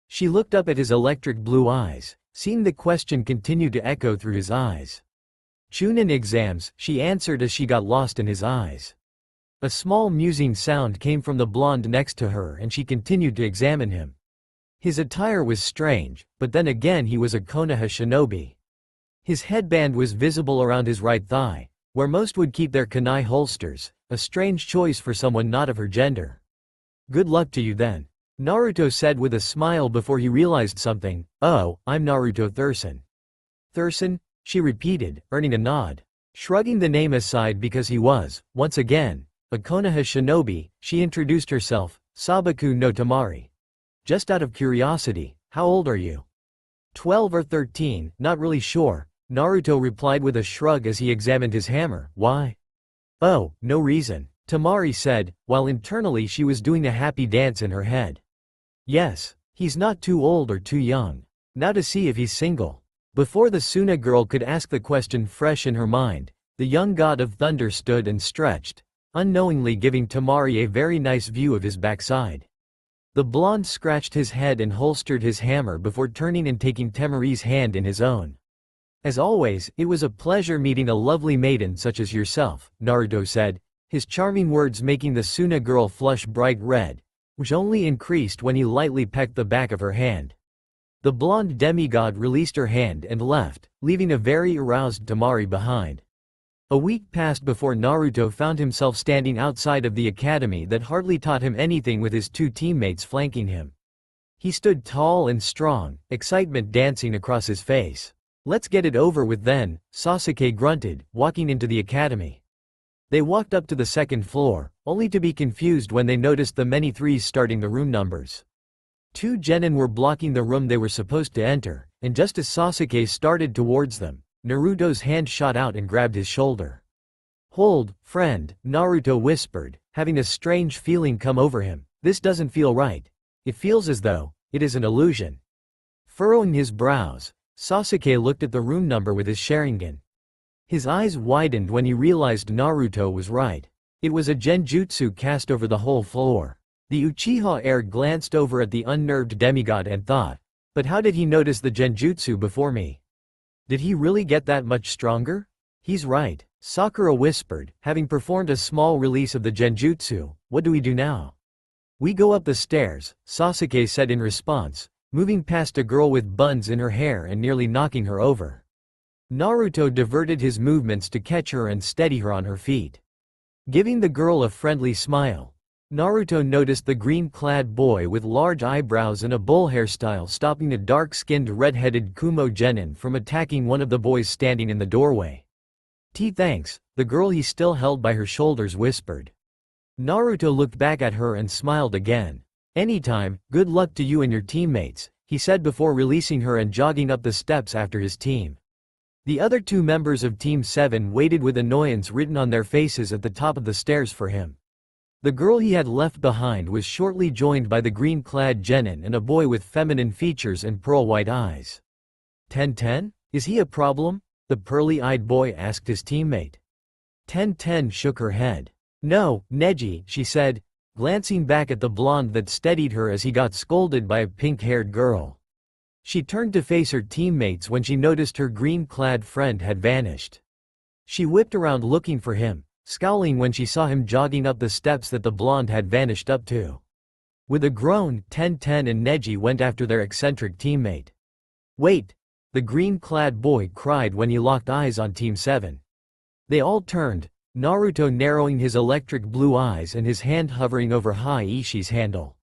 S1: She looked up at his electric blue eyes, seeing the question continue to echo through his eyes. Chunin exams, she answered as she got lost in his eyes. A small musing sound came from the blonde next to her and she continued to examine him. His attire was strange, but then again he was a Konoha shinobi. His headband was visible around his right thigh, where most would keep their kunai holsters, a strange choice for someone not of her gender. "Good luck to you then," Naruto said with a smile before he realized something. "Oh, I'm Naruto Thurston." "Thurston?" she repeated, earning a nod. Shrugging the name aside because he was, once again, a Konoha shinobi, she introduced herself, Sabaku no Tamari. "Just out of curiosity, how old are you?" 12 or 13, not really sure, Naruto replied with a shrug as he examined his hammer. "Why?" "Oh, no reason," Tamari said, while internally she was doing a happy dance in her head. "Yes, he's not too old or too young. Now to see if he's single." Before the Suna girl could ask the question fresh in her mind, the young god of thunder stood and stretched, unknowingly giving Tamari a very nice view of his backside. The blonde scratched his head and holstered his hammer before turning and taking Tamari's hand in his own. "As always, it was a pleasure meeting a lovely maiden such as yourself," Naruto said, his charming words making the Suna girl flush bright red, which only increased when he lightly pecked the back of her hand. The blonde demigod released her hand and left, leaving a very aroused Tamari behind. A week passed before Naruto found himself standing outside of the academy that hardly taught him anything with his two teammates flanking him. He stood tall and strong, excitement dancing across his face. "Let's get it over with then," Sasuke grunted, walking into the academy. They walked up to the second floor, only to be confused when they noticed the many threes starting the room numbers. Two genin were blocking the room they were supposed to enter, and just as Sasuke started towards them, Naruto's hand shot out and grabbed his shoulder. "Hold, friend," Naruto whispered, having a strange feeling come over him. "This doesn't feel right. It feels as though it is an illusion." Furrowing his brows, Sasuke looked at the room number with his Sharingan. His eyes widened when he realized Naruto was right. It was a genjutsu cast over the whole floor. The Uchiha heir glanced over at the unnerved demigod and thought, "But how did he notice the genjutsu before me? Did he really get that much stronger?" "He's right," Sakura whispered, having performed a small release of the genjutsu. "What do we do now?" "We go up the stairs," Sasuke said in response, moving past a girl with buns in her hair and nearly knocking her over. Naruto diverted his movements to catch her and steady her on her feet. Giving the girl a friendly smile, Naruto noticed the green-clad boy with large eyebrows and a bowl hairstyle stopping a dark-skinned red-headed Kumo genin from attacking one of the boys standing in the doorway. Thanks," the girl he still held by her shoulders whispered. Naruto looked back at her and smiled again. "Anytime, good luck to you and your teammates," he said before releasing her and jogging up the steps after his team. The other two members of Team 7 waited with annoyance written on their faces at the top of the stairs for him. The girl he had left behind was shortly joined by the green-clad genin and a boy with feminine features and pearl-white eyes. "Ten? Is he a problem?" the pearly-eyed boy asked his teammate. Ten shook her head. "No, Neji," she said, glancing back at the blonde that steadied her as he got scolded by a pink-haired girl. She turned to face her teammates when she noticed her green-clad friend had vanished. She whipped around looking for him, scowling when she saw him jogging up the steps that the blonde had vanished up to. With a groan, Ten and Neji went after their eccentric teammate. "Wait!" the green-clad boy cried when he locked eyes on Team 7. They all turned, Naruto narrowing his electric blue eyes and his hand hovering over Haishi's handle.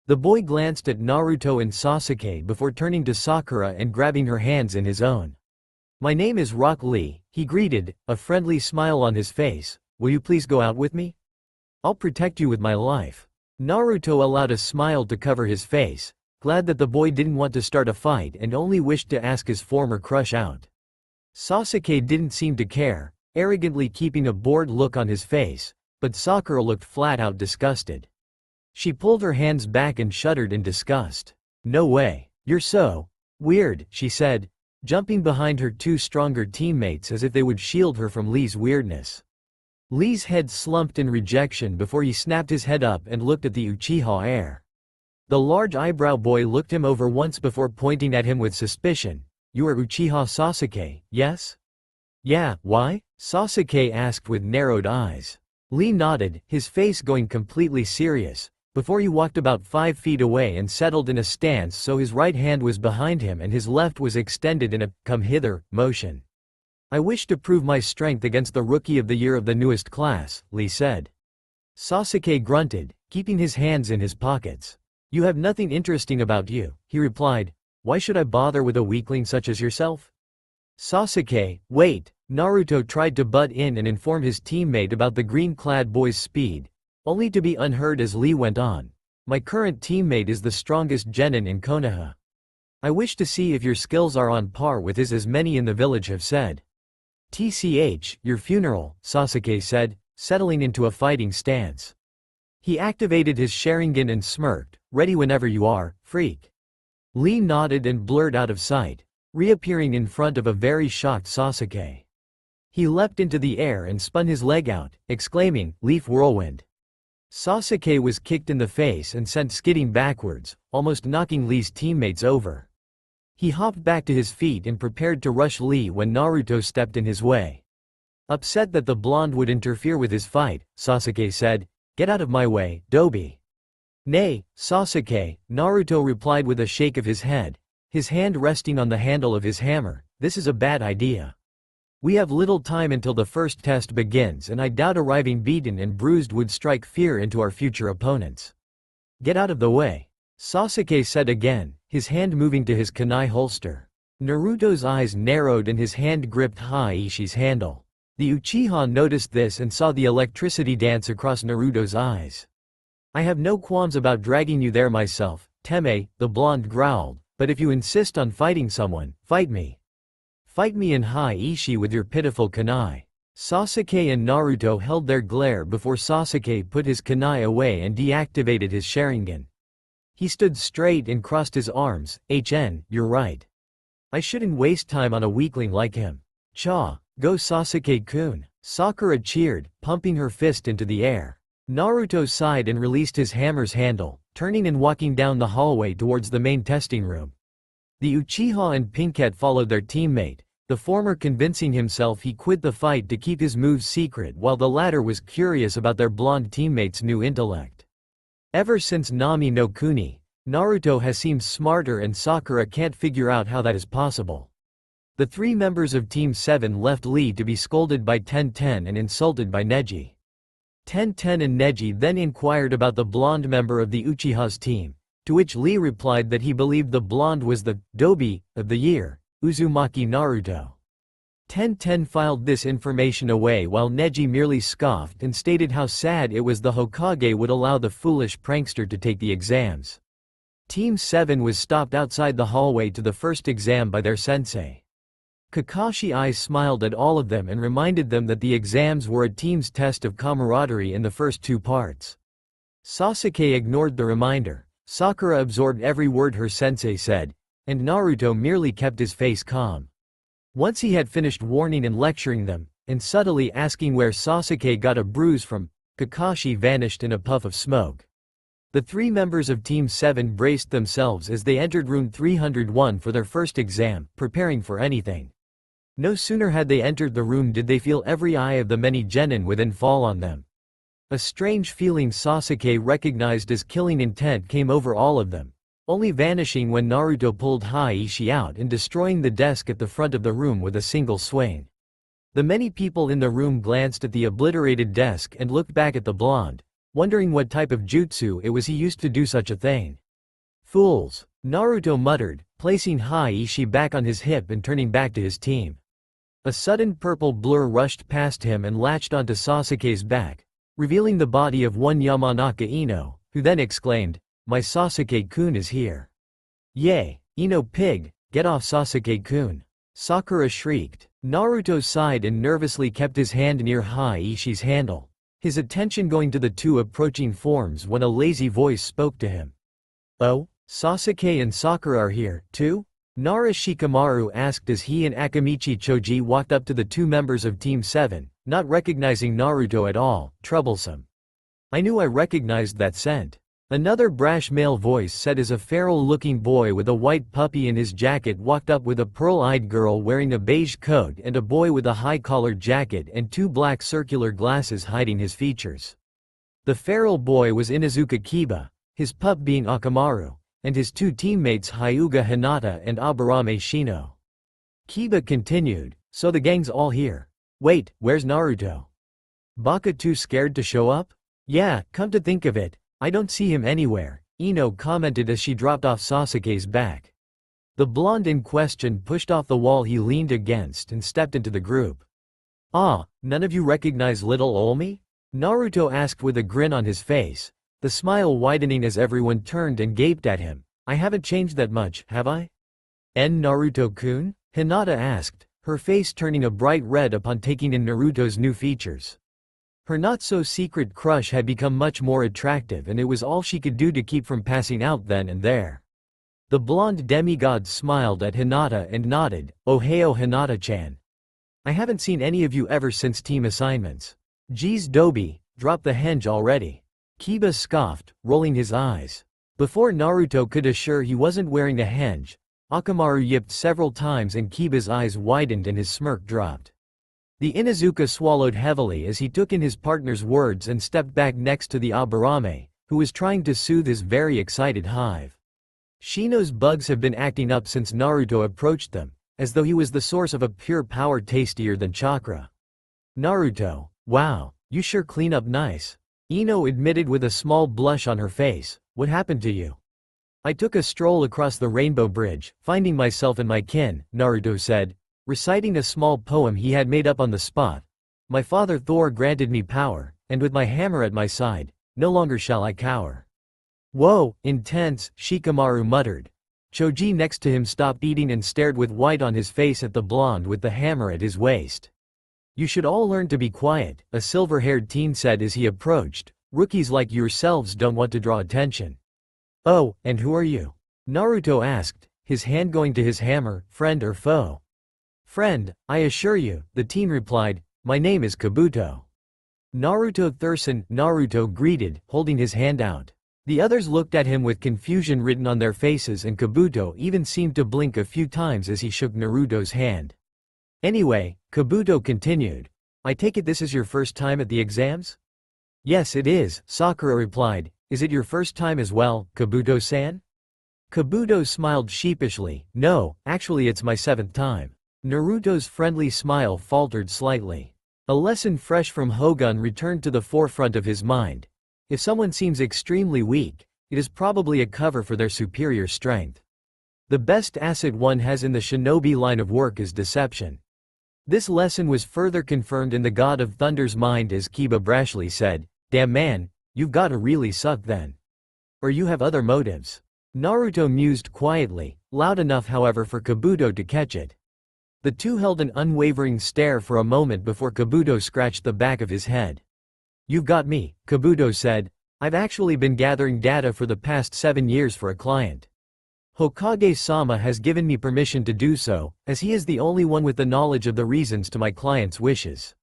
S1: The boy glanced at Naruto and Sasuke before turning to Sakura and grabbing her hands in his own. "My name is Rock Lee," he greeted, a friendly smile on his face. "Will you please go out with me? I'll protect you with my life." Naruto allowed a smile to cover his face, glad that the boy didn't want to start a fight and only wished to ask his former crush out. Sasuke didn't seem to care, arrogantly keeping a bored look on his face, but Sakura looked flat out disgusted. She pulled her hands back and shuddered in disgust. "No way. You're so weird," she said, jumping behind her two stronger teammates as if they would shield her from Lee's weirdness. Lee's head slumped in rejection before he snapped his head up and looked at the Uchiha heir. The large eyebrow boy looked him over once before pointing at him with suspicion. You are Uchiha Sasuke, yes? Yeah, why? Sasuke asked with narrowed eyes. Lee nodded, his face going completely serious, before he walked about 5 feet away and settled in a stance so his right hand was behind him and his left was extended in a come hither motion. I wish to prove my strength against the rookie of the year of the newest class, Lee said. Sasuke grunted, keeping his hands in his pockets. You have nothing interesting about you, he replied. Why should I bother with a weakling such as yourself? Sasuke, wait. Naruto tried to butt in and inform his teammate about the green-clad boy's speed, only to be unheard as Lee went on. My current teammate is the strongest genin in Konoha. I wish to see if your skills are on par with his, as many in the village have said. TCH, your funeral, Sasuke said, settling into a fighting stance. He activated his Sharingan and smirked, ready whenever you are, freak. Lee nodded and blurred out of sight, reappearing in front of a very shocked Sasuke. He leapt into the air and spun his leg out, exclaiming, Leaf Whirlwind. Sasuke was kicked in the face and sent skidding backwards, almost knocking Lee's teammates over. He hopped back to his feet and prepared to rush Lee when Naruto stepped in his way. Upset that the blonde would interfere with his fight, Sasuke said, Get out of my way, Dobi. Nay, Sasuke, Naruto replied with a shake of his head, his hand resting on the handle of his hammer. This is a bad idea. We have little time until the first test begins and I doubt arriving beaten and bruised would strike fear into our future opponents. Get out of the way, Sasuke said again, his hand moving to his kunai holster. Naruto's eyes narrowed and his hand gripped Haishi's handle. The Uchiha noticed this and saw the electricity dance across Naruto's eyes. I have no qualms about dragging you there myself, Teme, the blonde growled, but if you insist on fighting someone, fight me. Fight me in Haiishi with your pitiful kunai. Sasuke and Naruto held their glare before Sasuke put his kunai away and deactivated his Sharingan. He stood straight and crossed his arms. You're right. I shouldn't waste time on a weakling like him. Cha, go Sasuke-kun. Sakura cheered, pumping her fist into the air. Naruto sighed and released his hammer's handle, turning and walking down the hallway towards the main testing room. The Uchiha and Pinkett followed their teammate, the former convincing himself he quit the fight to keep his moves secret while the latter was curious about their blonde teammate's new intellect. Ever since Nami no Kuni, Naruto has seemed smarter and Sakura can't figure out how that is possible. The 3 members of Team 7 left Lee to be scolded by Tenten and insulted by Neji. Tenten and Neji then inquired about the blonde member of the Uchiha's team, to which Lee replied that he believed the blonde was the Dobi of the year, Uzumaki Naruto. Tenten filed this information away while Neji merely scoffed and stated how sad it was the Hokage would allow the foolish prankster to take the exams. Team 7 was stopped outside the hallway to the first exam by their sensei. Kakashi's eyes smiled at all of them and reminded them that the exams were a team's test of camaraderie in the first 2 parts. Sasuke ignored the reminder. Sakura absorbed every word her sensei said, and Naruto merely kept his face calm. Once he had finished warning and lecturing them, and subtly asking where Sasuke got a bruise from, Kakashi vanished in a puff of smoke. The 3 members of Team 7 braced themselves as they entered room 301 for their first exam, preparing for anything. No sooner had they entered the room did they feel every eye of the many genin within fall on them. A strange feeling Sasuke recognized as killing intent came over all of them, only vanishing when Naruto pulled Haiishi out and destroying the desk at the front of the room with a single swing. The many people in the room glanced at the obliterated desk and looked back at the blonde, wondering what type of jutsu it was he used to do such a thing. Fools, Naruto muttered, placing Haiishi back on his hip and turning back to his team. A sudden purple blur rushed past him and latched onto Sasuke's back, revealing the body of one Yamanaka Ino, who then exclaimed, My Sasuke-kun is here. Yay, Ino pig, get off Sasuke-kun. Sakura shrieked. Naruto sighed and nervously kept his hand near Haiishi's handle, his attention going to the 2 approaching forms when a lazy voice spoke to him. Oh, Sasuke and Sakura are here, too? Nara Shikamaru asked as he and Akamichi Choji walked up to the 2 members of Team 7, not recognizing Naruto at all. Troublesome. I knew I recognized that scent. Another brash male voice said as a feral-looking boy with a white puppy in his jacket walked up with a pearl-eyed girl wearing a beige coat and a boy with a high-collared jacket and two black circular glasses hiding his features. The feral boy was Inuzuka Kiba, his pup being Akamaru, and his two teammates Hyuga Hinata and Aburame Shino. Kiba continued, "So the gang's all here. Wait, where's Naruto? Baka too scared to show up? Yeah, come to think of it, I don't see him anywhere," Ino commented as she dropped off Sasuke's back. The blonde in question pushed off the wall he leaned against and stepped into the group. "Ah, none of you recognize little Olmi?" Naruto asked with a grin on his face, the smile widening as everyone turned and gaped at him. "I haven't changed that much, have I?" Naruto-kun?" Hinata asked, her face turning a bright red upon taking in Naruto's new features. Her not-so-secret crush had become much more attractive and it was all she could do to keep from passing out then and there. The blonde demigod smiled at Hinata and nodded, "Ohio Hinata-chan. I haven't seen any of you ever since team assignments." "Geez Dobi, drop the henge already." Kiba scoffed, rolling his eyes. Before Naruto could assure he wasn't wearing a henge, Akamaru yipped several times and Kiba's eyes widened and his smirk dropped. The Inuzuka swallowed heavily as he took in his partner's words and stepped back next to the Aburame, who was trying to soothe his very excited hive. Shino's bugs have been acting up since Naruto approached them, as though he was the source of a pure power tastier than chakra. "Naruto, wow, you sure clean up nice," Ino admitted with a small blush on her face. "What happened to you?" "I took a stroll across the Rainbow Bridge, finding myself and my kin," Naruto said, reciting a small poem he had made up on the spot. "My father Thor granted me power, and with my hammer at my side, no longer shall I cower." "Whoa, intense," Shikamaru muttered. Choji next to him stopped eating and stared with white on his face at the blonde with the hammer at his waist. "You should all learn to be quiet," a silver-haired teen said as he approached. "Rookies like yourselves don't want to draw attention." "Oh, and who are you?" Naruto asked, his hand going to his hammer. "Friend or foe?" "Friend, I assure you," the teen replied. "My name is Kabuto." "Naruto Thurston," Naruto greeted, holding his hand out. The others looked at him with confusion written on their faces and Kabuto even seemed to blink a few times as he shook Naruto's hand. "Anyway," Kabuto continued, "I take it this is your first time at the exams?" "Yes it is," Sakura replied. "Is it your first time as well, Kabuto-san?" Kabuto smiled sheepishly. "No, actually it's my 7th time." Naruto's friendly smile faltered slightly. A lesson fresh from Hogun returned to the forefront of his mind. If someone seems extremely weak, it is probably a cover for their superior strength. The best asset one has in the shinobi line of work is deception. This lesson was further confirmed in the God of Thunder's mind as Kiba brashly said, "Damn man, you've gotta really suck then. Or you have other motives." Naruto mused quietly, loud enough however for Kabuto to catch it. The two held an unwavering stare for a moment before Kabuto scratched the back of his head. "You've got me," Kabuto said. "I've actually been gathering data for the past 7 years for a client. Hokage-sama has given me permission to do so, as he is the only one with the knowledge of the reasons to my client's wishes."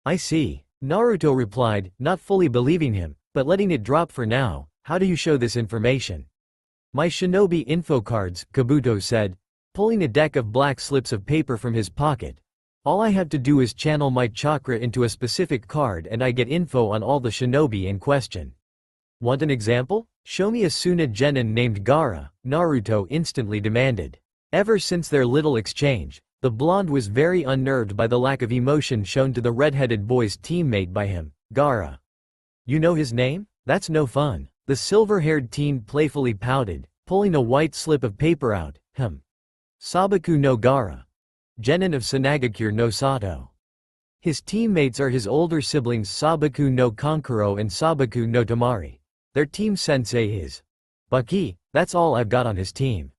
S1: "I see," Naruto replied, not fully believing him, but letting it drop for now. "How do you show this information?" "My shinobi info cards," Kabuto said, pulling a deck of black slips of paper from his pocket. "All I have to do is channel my chakra into a specific card and I get info on all the shinobi in question." "Want an example? Show me a Suna genin named Gaara," Naruto instantly demanded. Ever since their little exchange, the blonde was very unnerved by the lack of emotion shown to the red-headed boy's teammate by him, Gaara. "You know his name? That's no fun." The silver-haired teen playfully pouted, pulling a white slip of paper out. Sabaku no Gaara. Genin of Sanagakure no Sato. His teammates are his older siblings Sabaku no Kankuro and Sabaku no Tamari. Their team sensei is Baki. That's all I've got on his team.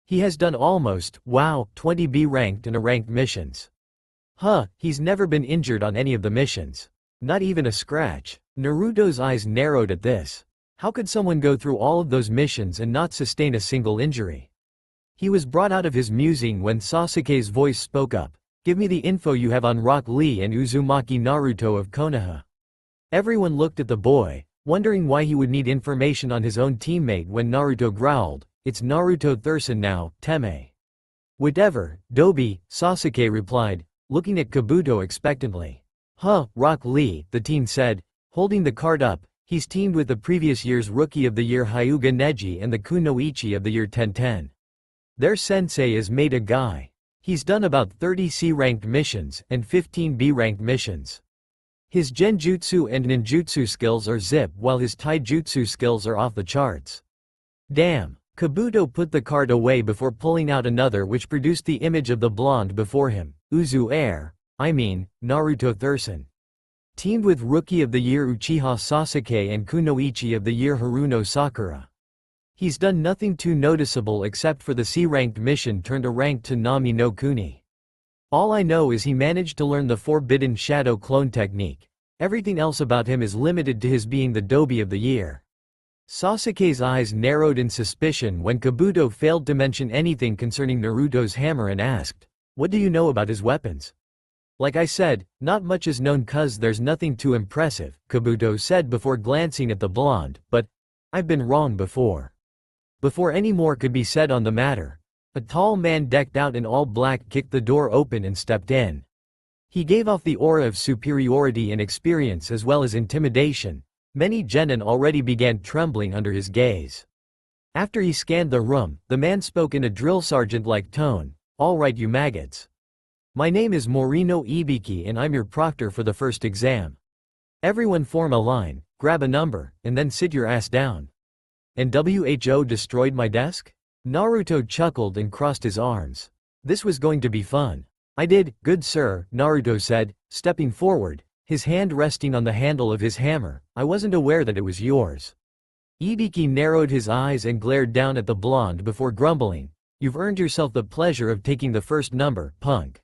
S1: He has done almost, 20B ranked and ranked missions. He's never been injured on any of the missions. Not even a scratch. Naruto's eyes narrowed at this. How could someone go through all of those missions and not sustain a single injury? He was brought out of his musing when Sasuke's voice spoke up. Give me the info you have on Rock Lee and Uzumaki Naruto of Konoha. Everyone looked at the boy, wondering why he would need information on his own teammate when Naruto growled, "It's Naruto Thurston now, Teme." "Whatever, Dobi," Sasuke replied, looking at Kabuto expectantly. "Huh, Rock Lee," the teen said, holding the card up. "He's teamed with the previous year's Rookie of the Year Hyuga Neji and the Kunoichi of the Year 1010. Their sensei is Maida Guy. He's done about 30 C-ranked missions and 15 B-ranked missions. His genjutsu and ninjutsu skills are zip while his taijutsu skills are off the charts." Damn. Kabuto put the card away before pulling out another which produced the image of the blonde before him, Naruto Thurston. Teamed with Rookie of the Year Uchiha Sasuke and Kunoichi of the Year Haruno Sakura. He's done nothing too noticeable except for the C-ranked mission turned a rank to Nami no Kuni. All I know is he managed to learn the Forbidden Shadow clone technique. Everything else about him is limited to his being the Dobi of the Year. Sasuke's eyes narrowed in suspicion when Kabuto failed to mention anything concerning Naruto's hammer and asked, "What do you know about his weapons?" "Like I said, not much is known cuz there's nothing too impressive," Kabuto said before glancing at the blonde, "but I've been wrong before." Before any more could be said on the matter, a tall man decked out in all black kicked the door open and stepped in. He gave off the aura of superiority and experience as well as intimidation. Many genin already began trembling under his gaze. After he scanned the room, the man spoke in a drill sergeant-like tone, "All right you maggots. My name is Morino Ibiki and I'm your proctor for the first exam. Everyone form a line, grab a number, and then sit your ass down." "And WHO destroyed my desk?" Naruto chuckled and crossed his arms. This was going to be fun. "I did, good sir," Naruto said, stepping forward, his hand resting on the handle of his hammer. "I wasn't aware that it was yours." Ibiki narrowed his eyes and glared down at the blonde before grumbling, "You've earned yourself the pleasure of taking the first number, punk.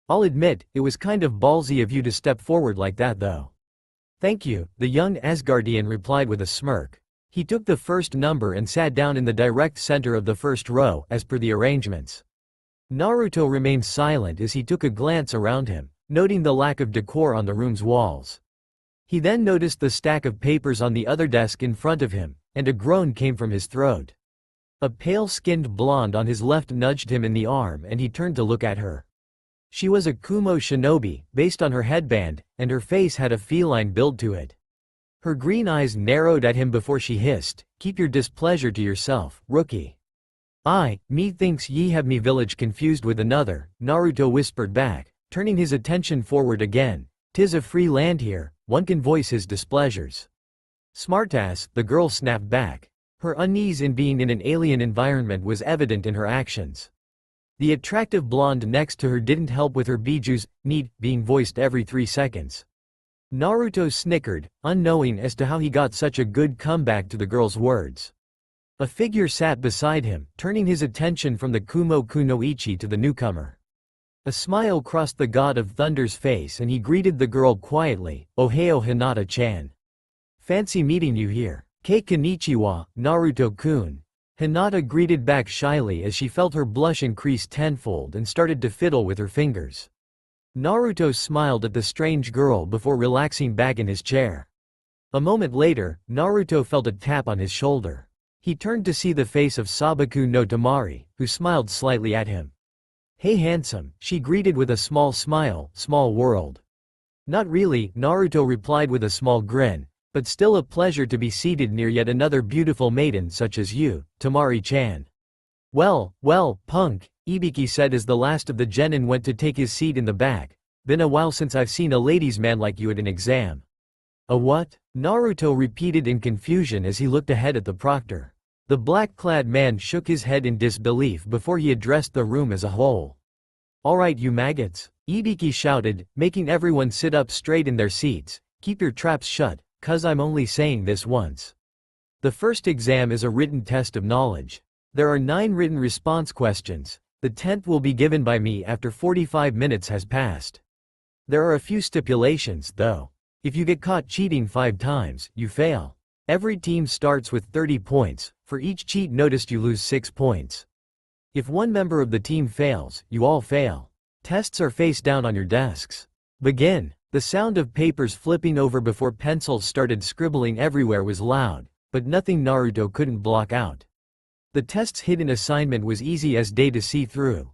S1: I'll admit, it was kind of ballsy of you to step forward like that though." "Thank you," the young Asgardian replied with a smirk. He took the first number and sat down in the direct center of the first row, as per the arrangements. Naruto remained silent as he took a glance around him, noting the lack of decor on the room's walls. He then noticed the stack of papers on the other desk in front of him, and a groan came from his throat. A pale-skinned blonde on his left nudged him in the arm and he turned to look at her. She was a Kumo shinobi, based on her headband, and her face had a feline build to it. Her green eyes narrowed at him before she hissed, "Keep your displeasure to yourself, rookie." Me thinks ye have me village confused with another," Naruto whispered back, turning his attention forward again. "'Tis a free land here, one can voice his displeasures." "Smartass," the girl snapped back. Her unease in being in an alien environment was evident in her actions. The attractive blonde next to her didn't help with her biju's need being voiced every 3 seconds. Naruto snickered, unknowing as to how he got such a good comeback to the girl's words. A figure sat beside him, turning his attention from the Kumo Kunoichi to the newcomer. A smile crossed the God of Thunder's face and he greeted the girl quietly, "Ohio Hinata-chan. Fancy meeting you here." "Kei konnichiwa, Naruto-kun." Hinata greeted back shyly as she felt her blush increase tenfold and started to fiddle with her fingers. Naruto smiled at the strange girl before relaxing back in his chair. A moment later, Naruto felt a tap on his shoulder. He turned to see the face of Sabaku no Tamari, who smiled slightly at him. "Hey handsome," she greeted with a small smile, "small world." "Not really," Naruto replied with a small grin, "but still a pleasure to be seated near yet another beautiful maiden such as you, Tamari-chan." Well, punk," Ibiki said as the last of the genin went to take his seat in the back. "Been a while since I've seen a ladies' man like you at an exam." "A what?" Naruto repeated in confusion as he looked ahead at the proctor. The black-clad man shook his head in disbelief before he addressed the room as a whole. "Alright you maggots," Ibiki shouted, making everyone sit up straight in their seats, "keep your traps shut, cuz I'm only saying this once. The first exam is a written test of knowledge. There are 9 written response questions. The 10th will be given by me after 45 minutes has passed. There are a few stipulations, though. If you get caught cheating 5 times, you fail. Every team starts with 30 points, for each cheat noticed you lose 6 points. If one member of the team fails, you all fail. Tests are face down on your desks. Begin. The sound of papers flipping over before pencils started scribbling everywhere was loud, but nothing Naruto couldn't block out. The test's hidden assignment was easy as day to see through.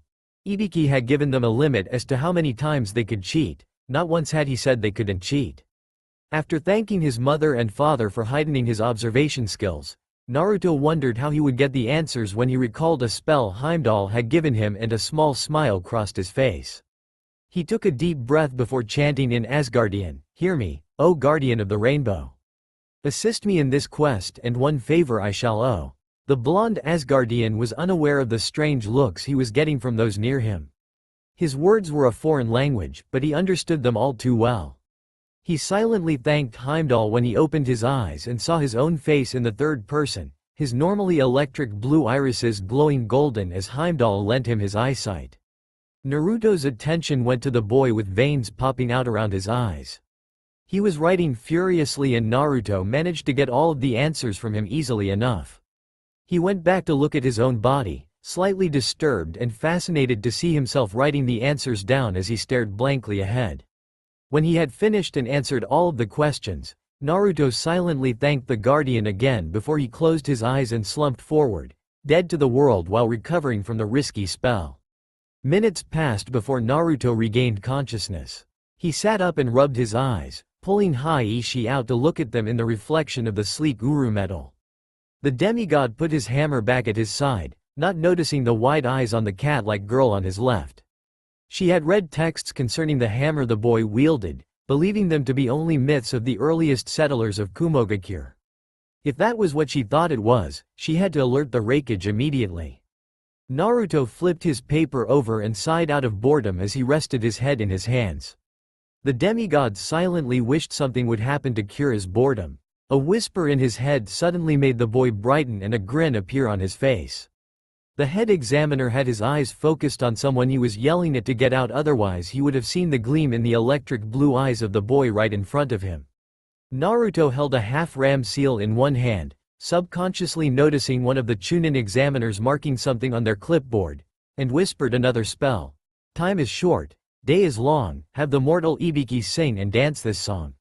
S1: Ibiki had given them a limit as to how many times they could cheat, not once had he said they couldn't cheat. After thanking his mother and father for heightening his observation skills, Naruto wondered how he would get the answers when he recalled a spell Heimdall had given him and a small smile crossed his face. He took a deep breath before chanting in Asgardian, "Hear me, O guardian of the rainbow. Assist me in this quest and one favor I shall owe." The blonde Asgardian was unaware of the strange looks he was getting from those near him. His words were a foreign language, but he understood them all too well. He silently thanked Heimdall when he opened his eyes and saw his own face in the third person, his normally electric blue irises glowing golden as Heimdall lent him his eyesight. Naruto's attention went to the boy with veins popping out around his eyes. He was writing furiously and Naruto managed to get all of the answers from him easily enough. He went back to look at his own body, slightly disturbed and fascinated to see himself writing the answers down as he stared blankly ahead. When he had finished and answered all of the questions, Naruto silently thanked the guardian again before he closed his eyes and slumped forward, dead to the world while recovering from the risky spell. Minutes passed before Naruto regained consciousness. He sat up and rubbed his eyes, pulling Heishi out to look at them in the reflection of the sleek Uru metal. The demigod put his hammer back at his side, not noticing the wide eyes on the cat-like girl on his left. She had read texts concerning the hammer the boy wielded, believing them to be only myths of the earliest settlers of Kumogakure. If that was what she thought it was, she had to alert the Raikage immediately. Naruto flipped his paper over and sighed out of boredom as he rested his head in his hands. The demigod silently wished something would happen to cure his boredom. A whisper in his head suddenly made the boy brighten and a grin appear on his face. The head examiner had his eyes focused on someone he was yelling at to get out, otherwise he would have seen the gleam in the electric blue eyes of the boy right in front of him. Naruto held a half-ram seal in one hand, subconsciously noticing one of the Chunin examiners marking something on their clipboard, and whispered another spell. "Time is short, day is long, have the mortal Ibiki sing and dance this song."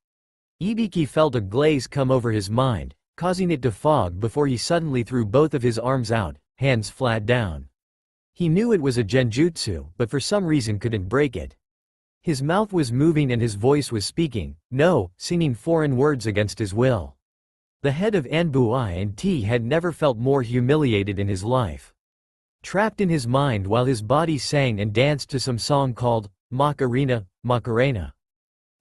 S1: Ibiki felt a glaze come over his mind, causing it to fog before he suddenly threw both of his arms out, hands flat down. He knew it was a genjutsu, but for some reason couldn't break it. His mouth was moving and his voice was speaking, singing foreign words against his will. The head of Anbui and T had never felt more humiliated in his life. Trapped in his mind while his body sang and danced to some song called Macarena, Macarena.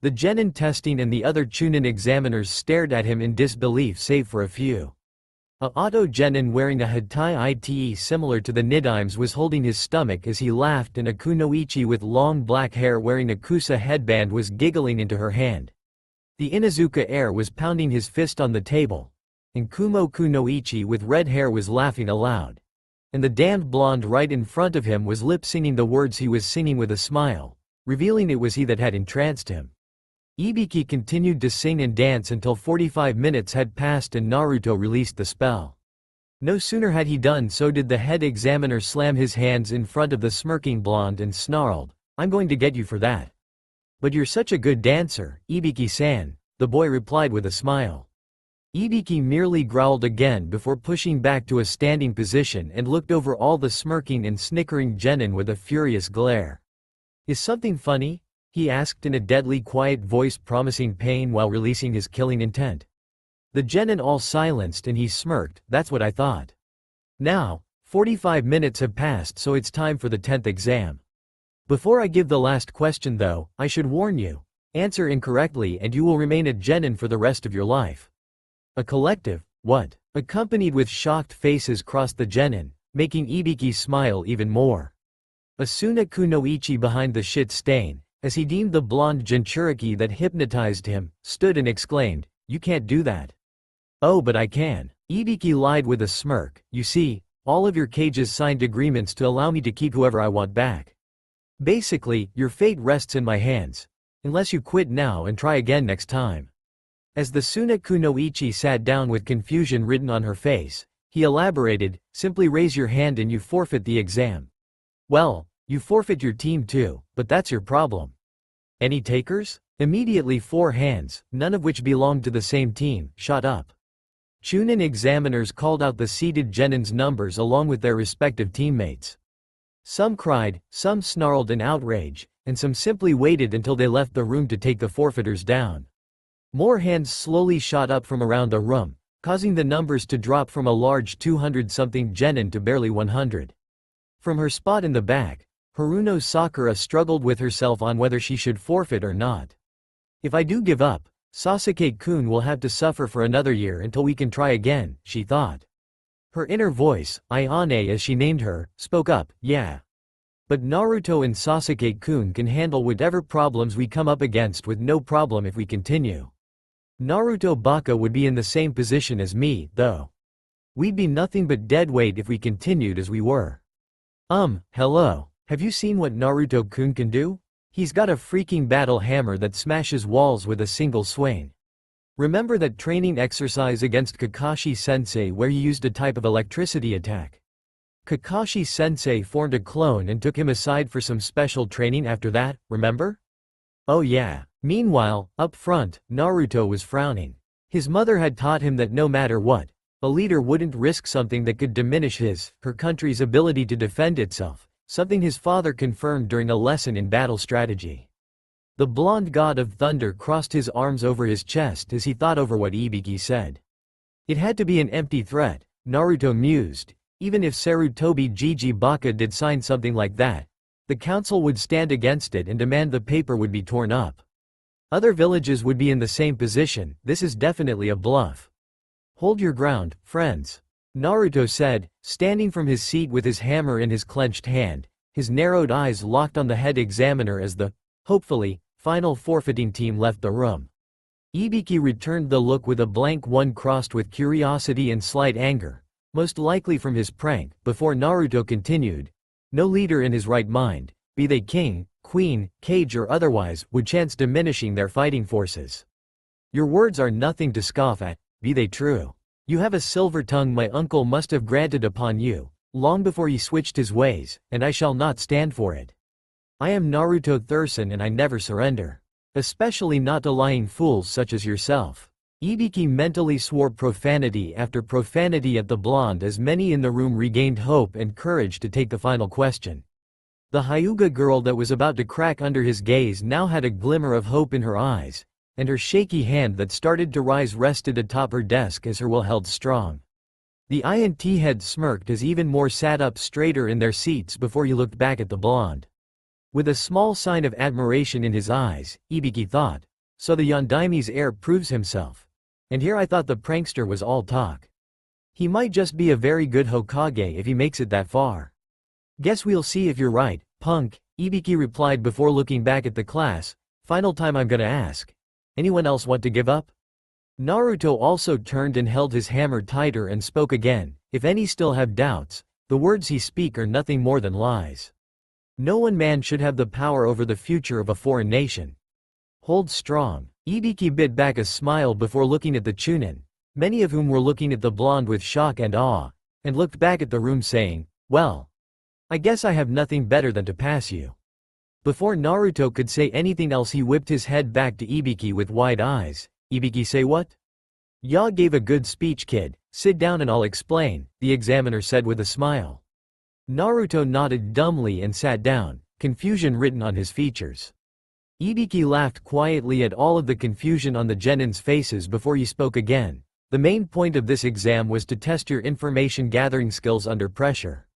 S1: The genin testing and the other Chunin examiners stared at him in disbelief save for a few. A auto genin wearing a hatai ite similar to the Nidimes was holding his stomach as he laughed, and a kunoichi with long black hair wearing a kusa headband was giggling into her hand. The Inazuka heir was pounding his fist on the table, and Kumo kunoichi with red hair was laughing aloud. And the damned blonde right in front of him was lip-singing the words he was singing with a smile, revealing it was he that had entranced him. Ibiki continued to sing and dance until 45 minutes had passed and Naruto released the spell. No sooner had he done so did the head examiner slam his hands in front of the smirking blonde and snarled, "I'm going to get you for that." "But you're such a good dancer, Ibiki-san," the boy replied with a smile. Ibiki merely growled again before pushing back to a standing position and looked over all the smirking and snickering genin with a furious glare. "Is something funny?" he asked in a deadly quiet voice promising pain while releasing his killing intent. The genin all silenced and he smirked, "That's what I thought." Now, 45 minutes have passed, so it's time for the 10th exam. Before I give the last question though, I should warn you. Answer incorrectly and you will remain a genin for the rest of your life. A collective, what? Accompanied with shocked faces crossed the genin, making Ibiki smile even more. Asuna kunoichi behind the shit stain, as he deemed the blonde Jinchuriki that hypnotized him, stood and exclaimed, "You can't do that." "Oh, but I can." Ibiki lied with a smirk, "You see, all of your cages signed agreements to allow me to keep whoever I want back. Basically, your fate rests in my hands. Unless you quit now and try again next time." As the Suna kunoichi sat down with confusion written on her face, he elaborated, "Simply raise your hand and you forfeit the exam." "Well, You forfeit your team too, but that's your problem. Any takers? Immediately 4 hands, none of which belonged to the same team, shot up. Chunin examiners called out the seated genins' numbers along with their respective teammates. Some cried, some snarled in outrage, and some simply waited until they left the room to take the forfeiters down. More hands slowly shot up from around the room, causing the numbers to drop from a large 200-something genin to barely 100. From her spot in the back, Haruno Sakura struggled with herself on whether she should forfeit or not. If I do give up, Sasuke-kun will have to suffer for another year until we can try again, she thought. Her inner voice, Ayane as she named her, spoke up, yeah. But Naruto and Sasuke-kun can handle whatever problems we come up against with no problem if we continue. Naruto Baka would be in the same position as me, though. We'd be nothing but dead weight if we continued as we were. Hello. Have you seen what Naruto-kun can do? He's got a freaking battle hammer that smashes walls with a single swing. Remember that training exercise against Kakashi-sensei where he used a type of electricity attack? Kakashi-sensei formed a clone and took him aside for some special training after that, remember? Oh yeah. Meanwhile, up front, Naruto was frowning. His mother had taught him that no matter what, a leader wouldn't risk something that could diminish her country's ability to defend itself, something his father confirmed during a lesson in battle strategy. The blonde god of thunder crossed his arms over his chest as he thought over what Ibiki said. It had to be an empty threat, Naruto mused. Even if Sarutobi Gigi Baka did sign something like that, the council would stand against it and demand the paper would be torn up. Other villages would be in the same position. This is definitely a bluff. Hold your ground, friends, Naruto said, standing from his seat with his hammer in his clenched hand, his narrowed eyes locked on the head examiner as the, hopefully, final forfeiting team left the room. Ibiki returned the look with a blank one crossed with curiosity and slight anger, most likely from his prank, before Naruto continued. No leader in his right mind, be they king, queen, cage or otherwise, would chance diminishing their fighting forces. Your words are nothing to scoff at, be they true. You have a silver tongue my uncle must have granted upon you, long before he switched his ways, and I shall not stand for it. I am Naruto Thurston and I never surrender. Especially not to lying fools such as yourself. Ibiki mentally swore profanity after profanity at the blonde as many in the room regained hope and courage to take the final question. The Hyuga girl that was about to crack under his gaze now had a glimmer of hope in her eyes, and her shaky hand that started to rise rested atop her desk as her will held strong. The INT head smirked as even more sat up straighter in their seats before he looked back at the blonde. With a small sign of admiration in his eyes, Ibiki thought, so the Yondaime's heir proves himself. And here I thought the prankster was all talk. He might just be a very good Hokage if he makes it that far. Guess we'll see if you're right, punk, Ibiki replied before looking back at the class. Final time I'm gonna ask. Anyone else want to give up? Naruto also turned and held his hammer tighter and spoke again. If any still have doubts, the words he speak are nothing more than lies. No one man should have the power over the future of a foreign nation. Hold strong. Ibiki bit back a smile before looking at the Chunin, many of whom were looking at the blonde with shock and awe, and looked back at the room saying, well, I guess I have nothing better than to pass you. Before Naruto could say anything else he whipped his head back to Ibiki with wide eyes. Ibiki say what? Ya gave a good speech kid, sit down and I'll explain, the examiner said with a smile. Naruto nodded dumbly and sat down, confusion written on his features. Ibiki laughed quietly at all of the confusion on the genins' faces before he spoke again. The main point of this exam was to test your information gathering skills under pressure.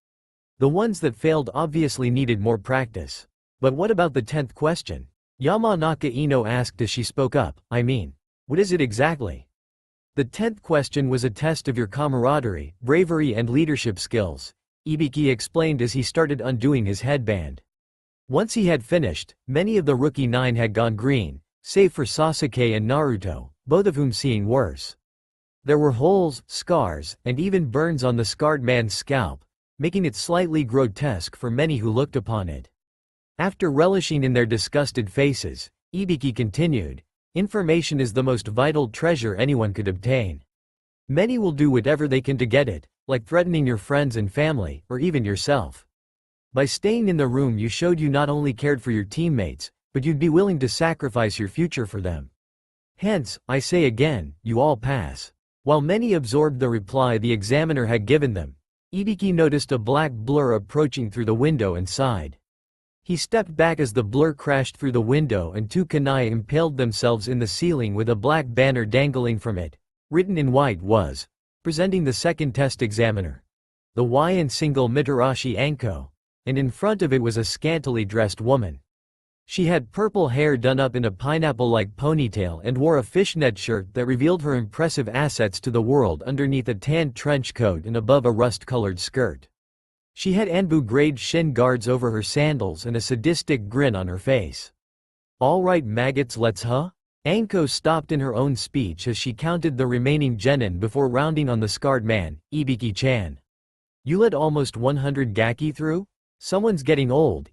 S1: The ones that failed obviously needed more practice. But what about the 10th question? Yamanaka Ino asked as she spoke up. I mean, what is it exactly? The 10th question was a test of your camaraderie, bravery and leadership skills, Ibiki explained as he started undoing his headband. Once he had finished, many of the rookie 9 had gone green, save for Sasuke and Naruto, both of whom seeing worse. There were holes, scars, and even burns on the scarred man's scalp, making it slightly grotesque for many who looked upon it. After relishing in their disgusted faces, Ibiki continued, information is the most vital treasure anyone could obtain. Many will do whatever they can to get it, like threatening your friends and family, or even yourself. By staying in the room you showed you not only cared for your teammates, but you'd be willing to sacrifice your future for them. Hence, I say again, you all pass. While many absorbed the reply the examiner had given them, Ibiki noticed a black blur approaching through the window and sighed. He stepped back as the blur crashed through the window and two kunai impaled themselves in the ceiling with a black banner dangling from it. Written in white was, presenting the second test examiner. The Y in single Mitarashi Anko. And in front of it was a scantily dressed woman. She had purple hair done up in a pineapple-like ponytail and wore a fishnet shirt that revealed her impressive assets to the world underneath a tan trench coat and above a rust-colored skirt. She had Anbu-grade shin guards over her sandals and a sadistic grin on her face. "All right maggots, let's huh?" Anko stopped in her own speech as she counted the remaining genin before rounding on the scarred man, Ibiki-chan. "You let almost 100 gaki through? Someone's getting old,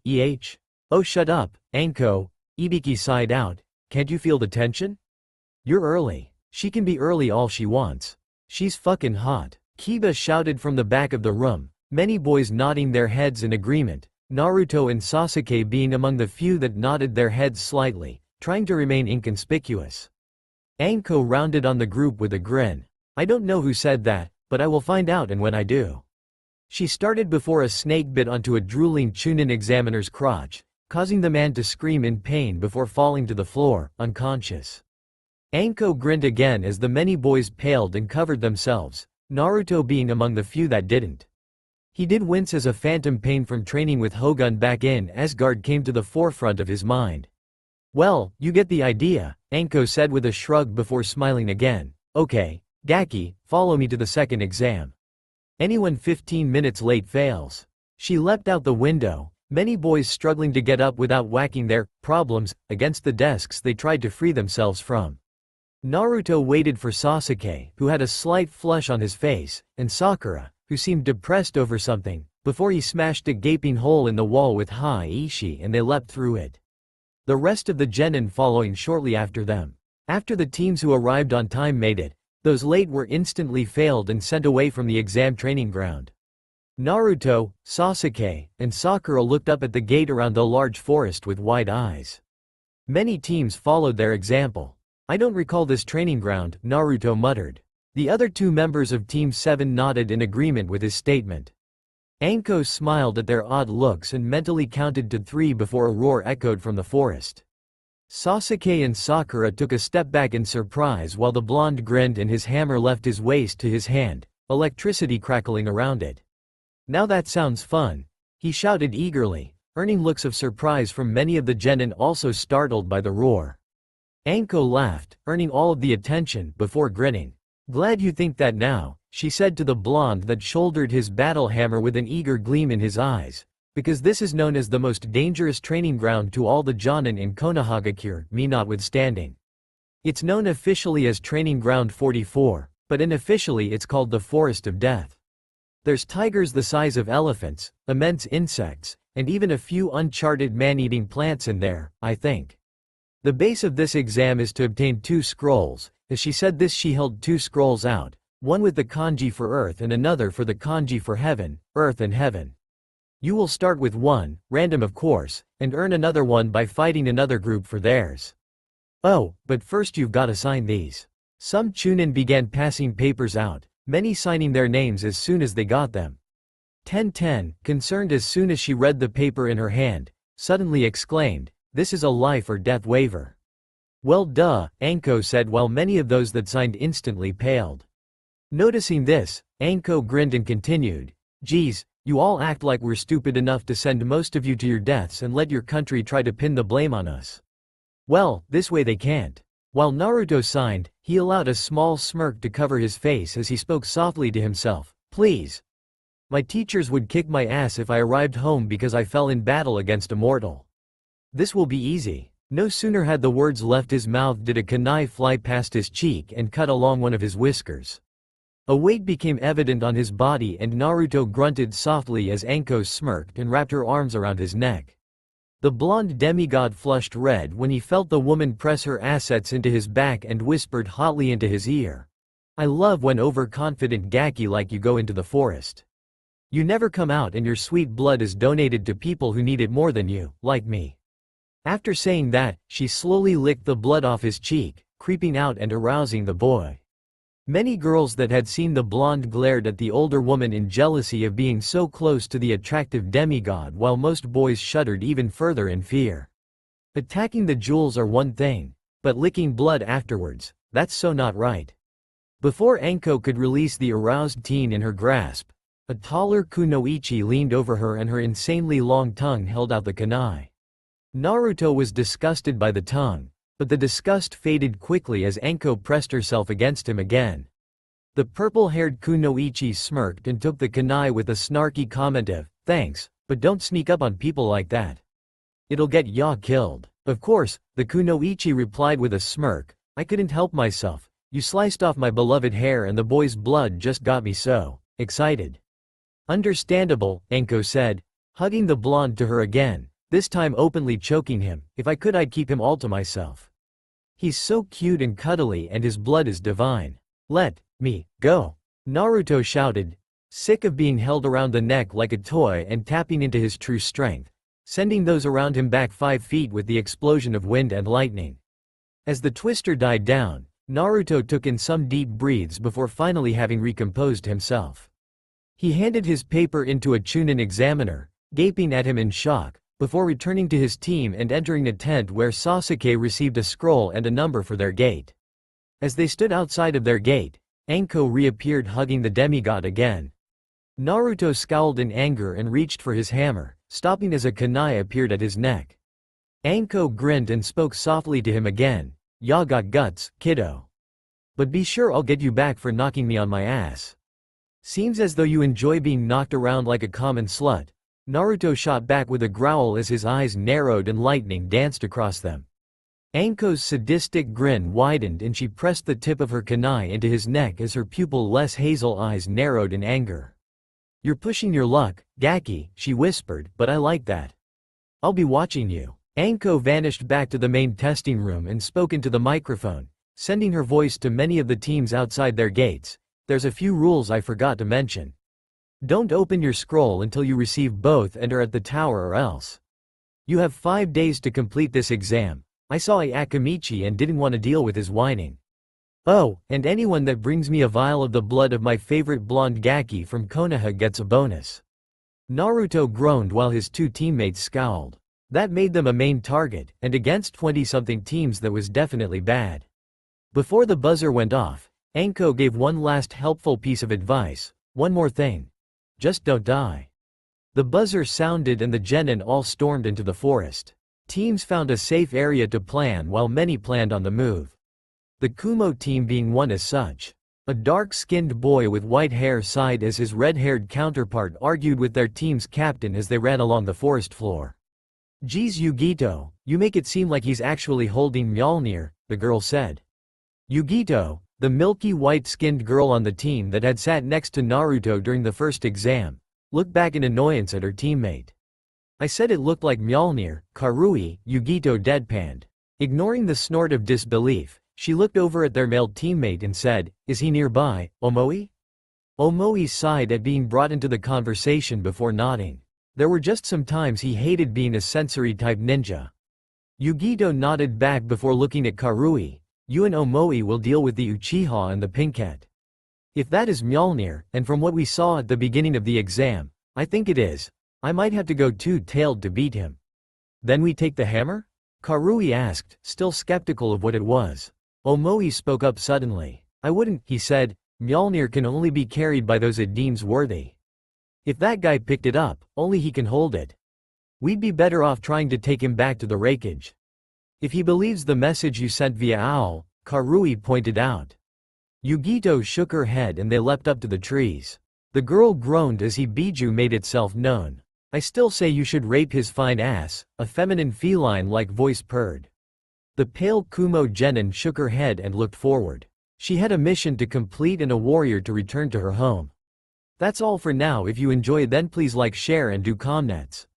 S1: Oh shut up, Anko," Ibiki sighed out. "Can't you feel the tension? You're early. She can be early all she wants. She's fucking hot," Kiba shouted from the back of the room, many boys nodding their heads in agreement, Naruto and Sasuke being among the few that nodded their heads slightly, trying to remain inconspicuous. Anko rounded on the group with a grin. "I don't know who said that, but I will find out and when I do." She started before a snake bit onto a drooling Chunin examiner's crotch, causing the man to scream in pain before falling to the floor, unconscious. Anko grinned again as the many boys paled and covered themselves, Naruto being among the few that didn't. He did wince as a phantom pain from training with Hogun back in Asgard came to the forefront of his mind. "Well, you get the idea," Anko said with a shrug before smiling again. "Okay, Gaki, follow me to the second exam. Anyone 15 minutes late fails." She leapt out the window, many boys struggling to get up without whacking their problems against the desks they tried to free themselves from. Naruto waited for Sasuke, who had a slight flush on his face, and Sakura, who seemed depressed over something, before he smashed a gaping hole in the wall with Ishi and they leapt through it. The rest of the genin following shortly after them. After the teams who arrived on time made it, those late were instantly failed and sent away from the exam training ground. Naruto, Sasuke, and Sakura looked up at the gate around the large forest with wide eyes. Many teams followed their example. "I don't recall this training ground," Naruto muttered. The other two members of Team 7 nodded in agreement with his statement. Anko smiled at their odd looks and mentally counted to 3 before a roar echoed from the forest. Sasuke and Sakura took a step back in surprise while the blonde grinned and his hammer left his waist to his hand, electricity crackling around it. "Now that sounds fun," he shouted eagerly, earning looks of surprise from many of the genin also startled by the roar. Anko laughed, earning all of the attention before grinning. "Glad you think that now," she said to the blonde that shouldered his battle hammer with an eager gleam in his eyes. "Because this is known as the most dangerous training ground to all the Jonin in Konohagakure, me notwithstanding. It's known officially as Training Ground 44, but unofficially it's called the Forest of Death. There's tigers the size of elephants, immense insects, and even a few uncharted man-eating plants in there, I think. The base of this exam is to obtain 2 scrolls, as she said this she held 2 scrolls out, one with the kanji for earth and another for the kanji for heaven, earth and heaven. You will start with one, random of course, and earn another one by fighting another group for theirs. Oh, but first you've gotta sign these." Some Chunin began passing papers out, many signing their names as soon as they got them. 1010, concerned as soon as she read the paper in her hand, suddenly exclaimed, "This is a life or death waiver." "Well duh," Anko said while many of those that signed instantly paled. Noticing this, Anko grinned and continued, "Geez, you all act like we're stupid enough to send most of you to your deaths and let your country try to pin the blame on us. Well, this way they can't." While Naruto signed, he allowed a small smirk to cover his face as he spoke softly to himself, "Please. My teachers would kick my ass if I arrived home because I fell in battle against a mortal. This will be easy." No sooner had the words left his mouth did a kunai fly past his cheek and cut along one of his whiskers. A weight became evident on his body and Naruto grunted softly as Anko smirked and wrapped her arms around his neck. The blonde demigod flushed red when he felt the woman press her assets into his back and whispered hotly into his ear, "I love when overconfident gaki like you go into the forest. You never come out and your sweet blood is donated to people who need it more than you, like me." After saying that, she slowly licked the blood off his cheek, creeping out and arousing the boy. Many girls that had seen the blonde glared at the older woman in jealousy of being so close to the attractive demigod, while most boys shuddered even further in fear. Attacking the jewels are one thing, but licking blood afterwards, that's so not right. Before Anko could release the aroused teen in her grasp, a taller kunoichi leaned over her and her insanely long tongue held out the kunai. Naruto was disgusted by the tongue, but the disgust faded quickly as Anko pressed herself against him again. The purple-haired kunoichi smirked and took the kunai with a snarky comment of, "Thanks, but don't sneak up on people like that. It'll get ya killed." Of course, the kunoichi replied with a smirk, "I couldn't help myself. You sliced off my beloved hair and the boy's blood just got me so excited." "Understandable," Anko said, hugging the blonde to her again, this time openly choking him. "If I could, I'd keep him all to myself. He's so cute and cuddly and his blood is divine. Let me go," Naruto shouted, sick of being held around the neck like a toy and tapping into his true strength, sending those around him back 5 feet with the explosion of wind and lightning. As the twister died down, Naruto took in some deep breaths before finally having recomposed himself. He handed his paper into a Chunin examiner, gaping at him in shock, before returning to his team and entering a tent where Sasuke received a scroll and a number for their gate. As they stood outside of their gate, Anko reappeared hugging the demigod again. Naruto scowled in anger and reached for his hammer, stopping as a kunai appeared at his neck. Anko grinned and spoke softly to him again, "Ya got guts, kiddo. But be sure I'll get you back for knocking me on my ass." "Seems as though you enjoy being knocked around like a common slut," Naruto shot back with a growl as his eyes narrowed and lightning danced across them. Anko's sadistic grin widened and she pressed the tip of her kunai into his neck as her pupil-less hazel eyes narrowed in anger. "You're pushing your luck, Gaki," she whispered, "but I like that. I'll be watching you." Anko vanished back to the main testing room and spoke into the microphone, sending her voice to many of the teams outside their gates. "There's a few rules I forgot to mention. Don't open your scroll until you receive both and are at the tower, or else. You have 5 days to complete this exam. I saw Akamichi and didn't want to deal with his whining. Oh, and anyone that brings me a vial of the blood of my favorite blonde Gaki from Konoha gets a bonus." Naruto groaned while his 2 teammates scowled. That made them a main target, and against 20-something teams that was definitely bad. Before the buzzer went off, Anko gave one last helpful piece of advice. "One more thing. Just don't die." The buzzer sounded and the genin all stormed into the forest. Teams found a safe area to plan while many planned on the move. The Kumo team being one as such. A dark-skinned boy with white hair sighed as his red-haired counterpart argued with their team's captain as they ran along the forest floor. "Geez, Yugito, you make it seem like he's actually holding Miolnir," the girl said. Yugito, the milky white-skinned girl on the team that had sat next to Naruto during the first exam, looked back in annoyance at her teammate. "I said it looked like Miolnir, Karui," Yugito deadpanned. Ignoring the snort of disbelief, she looked over at their male teammate and said, "Is he nearby, Omoi?" Omoi sighed at being brought into the conversation before nodding. There were just some times he hated being a sensory-type ninja. Yugito nodded back before looking at Karui. "You and Omoi will deal with the Uchiha and the Pinkette. If that is Miolnir, and from what we saw at the beginning of the exam, I think it is, I might have to go two-tailed to beat him." "Then we take the hammer?" Karui asked, still skeptical of what it was. Omoi spoke up suddenly. "I wouldn't," he said. "Miolnir can only be carried by those it deems worthy. If that guy picked it up, only he can hold it. We'd be better off trying to take him back to the Raikage. If he believes the message you sent via owl," Karui pointed out. Yugito shook her head and they leapt up to the trees. The girl groaned as Hibiju made itself known. "I still say you should rape his fine ass," a feminine feline-like voice purred. The pale Kumo genin shook her head and looked forward. She had a mission to complete and a warrior to return to her home. That's all for now. If you enjoy, then please like, share and do comments.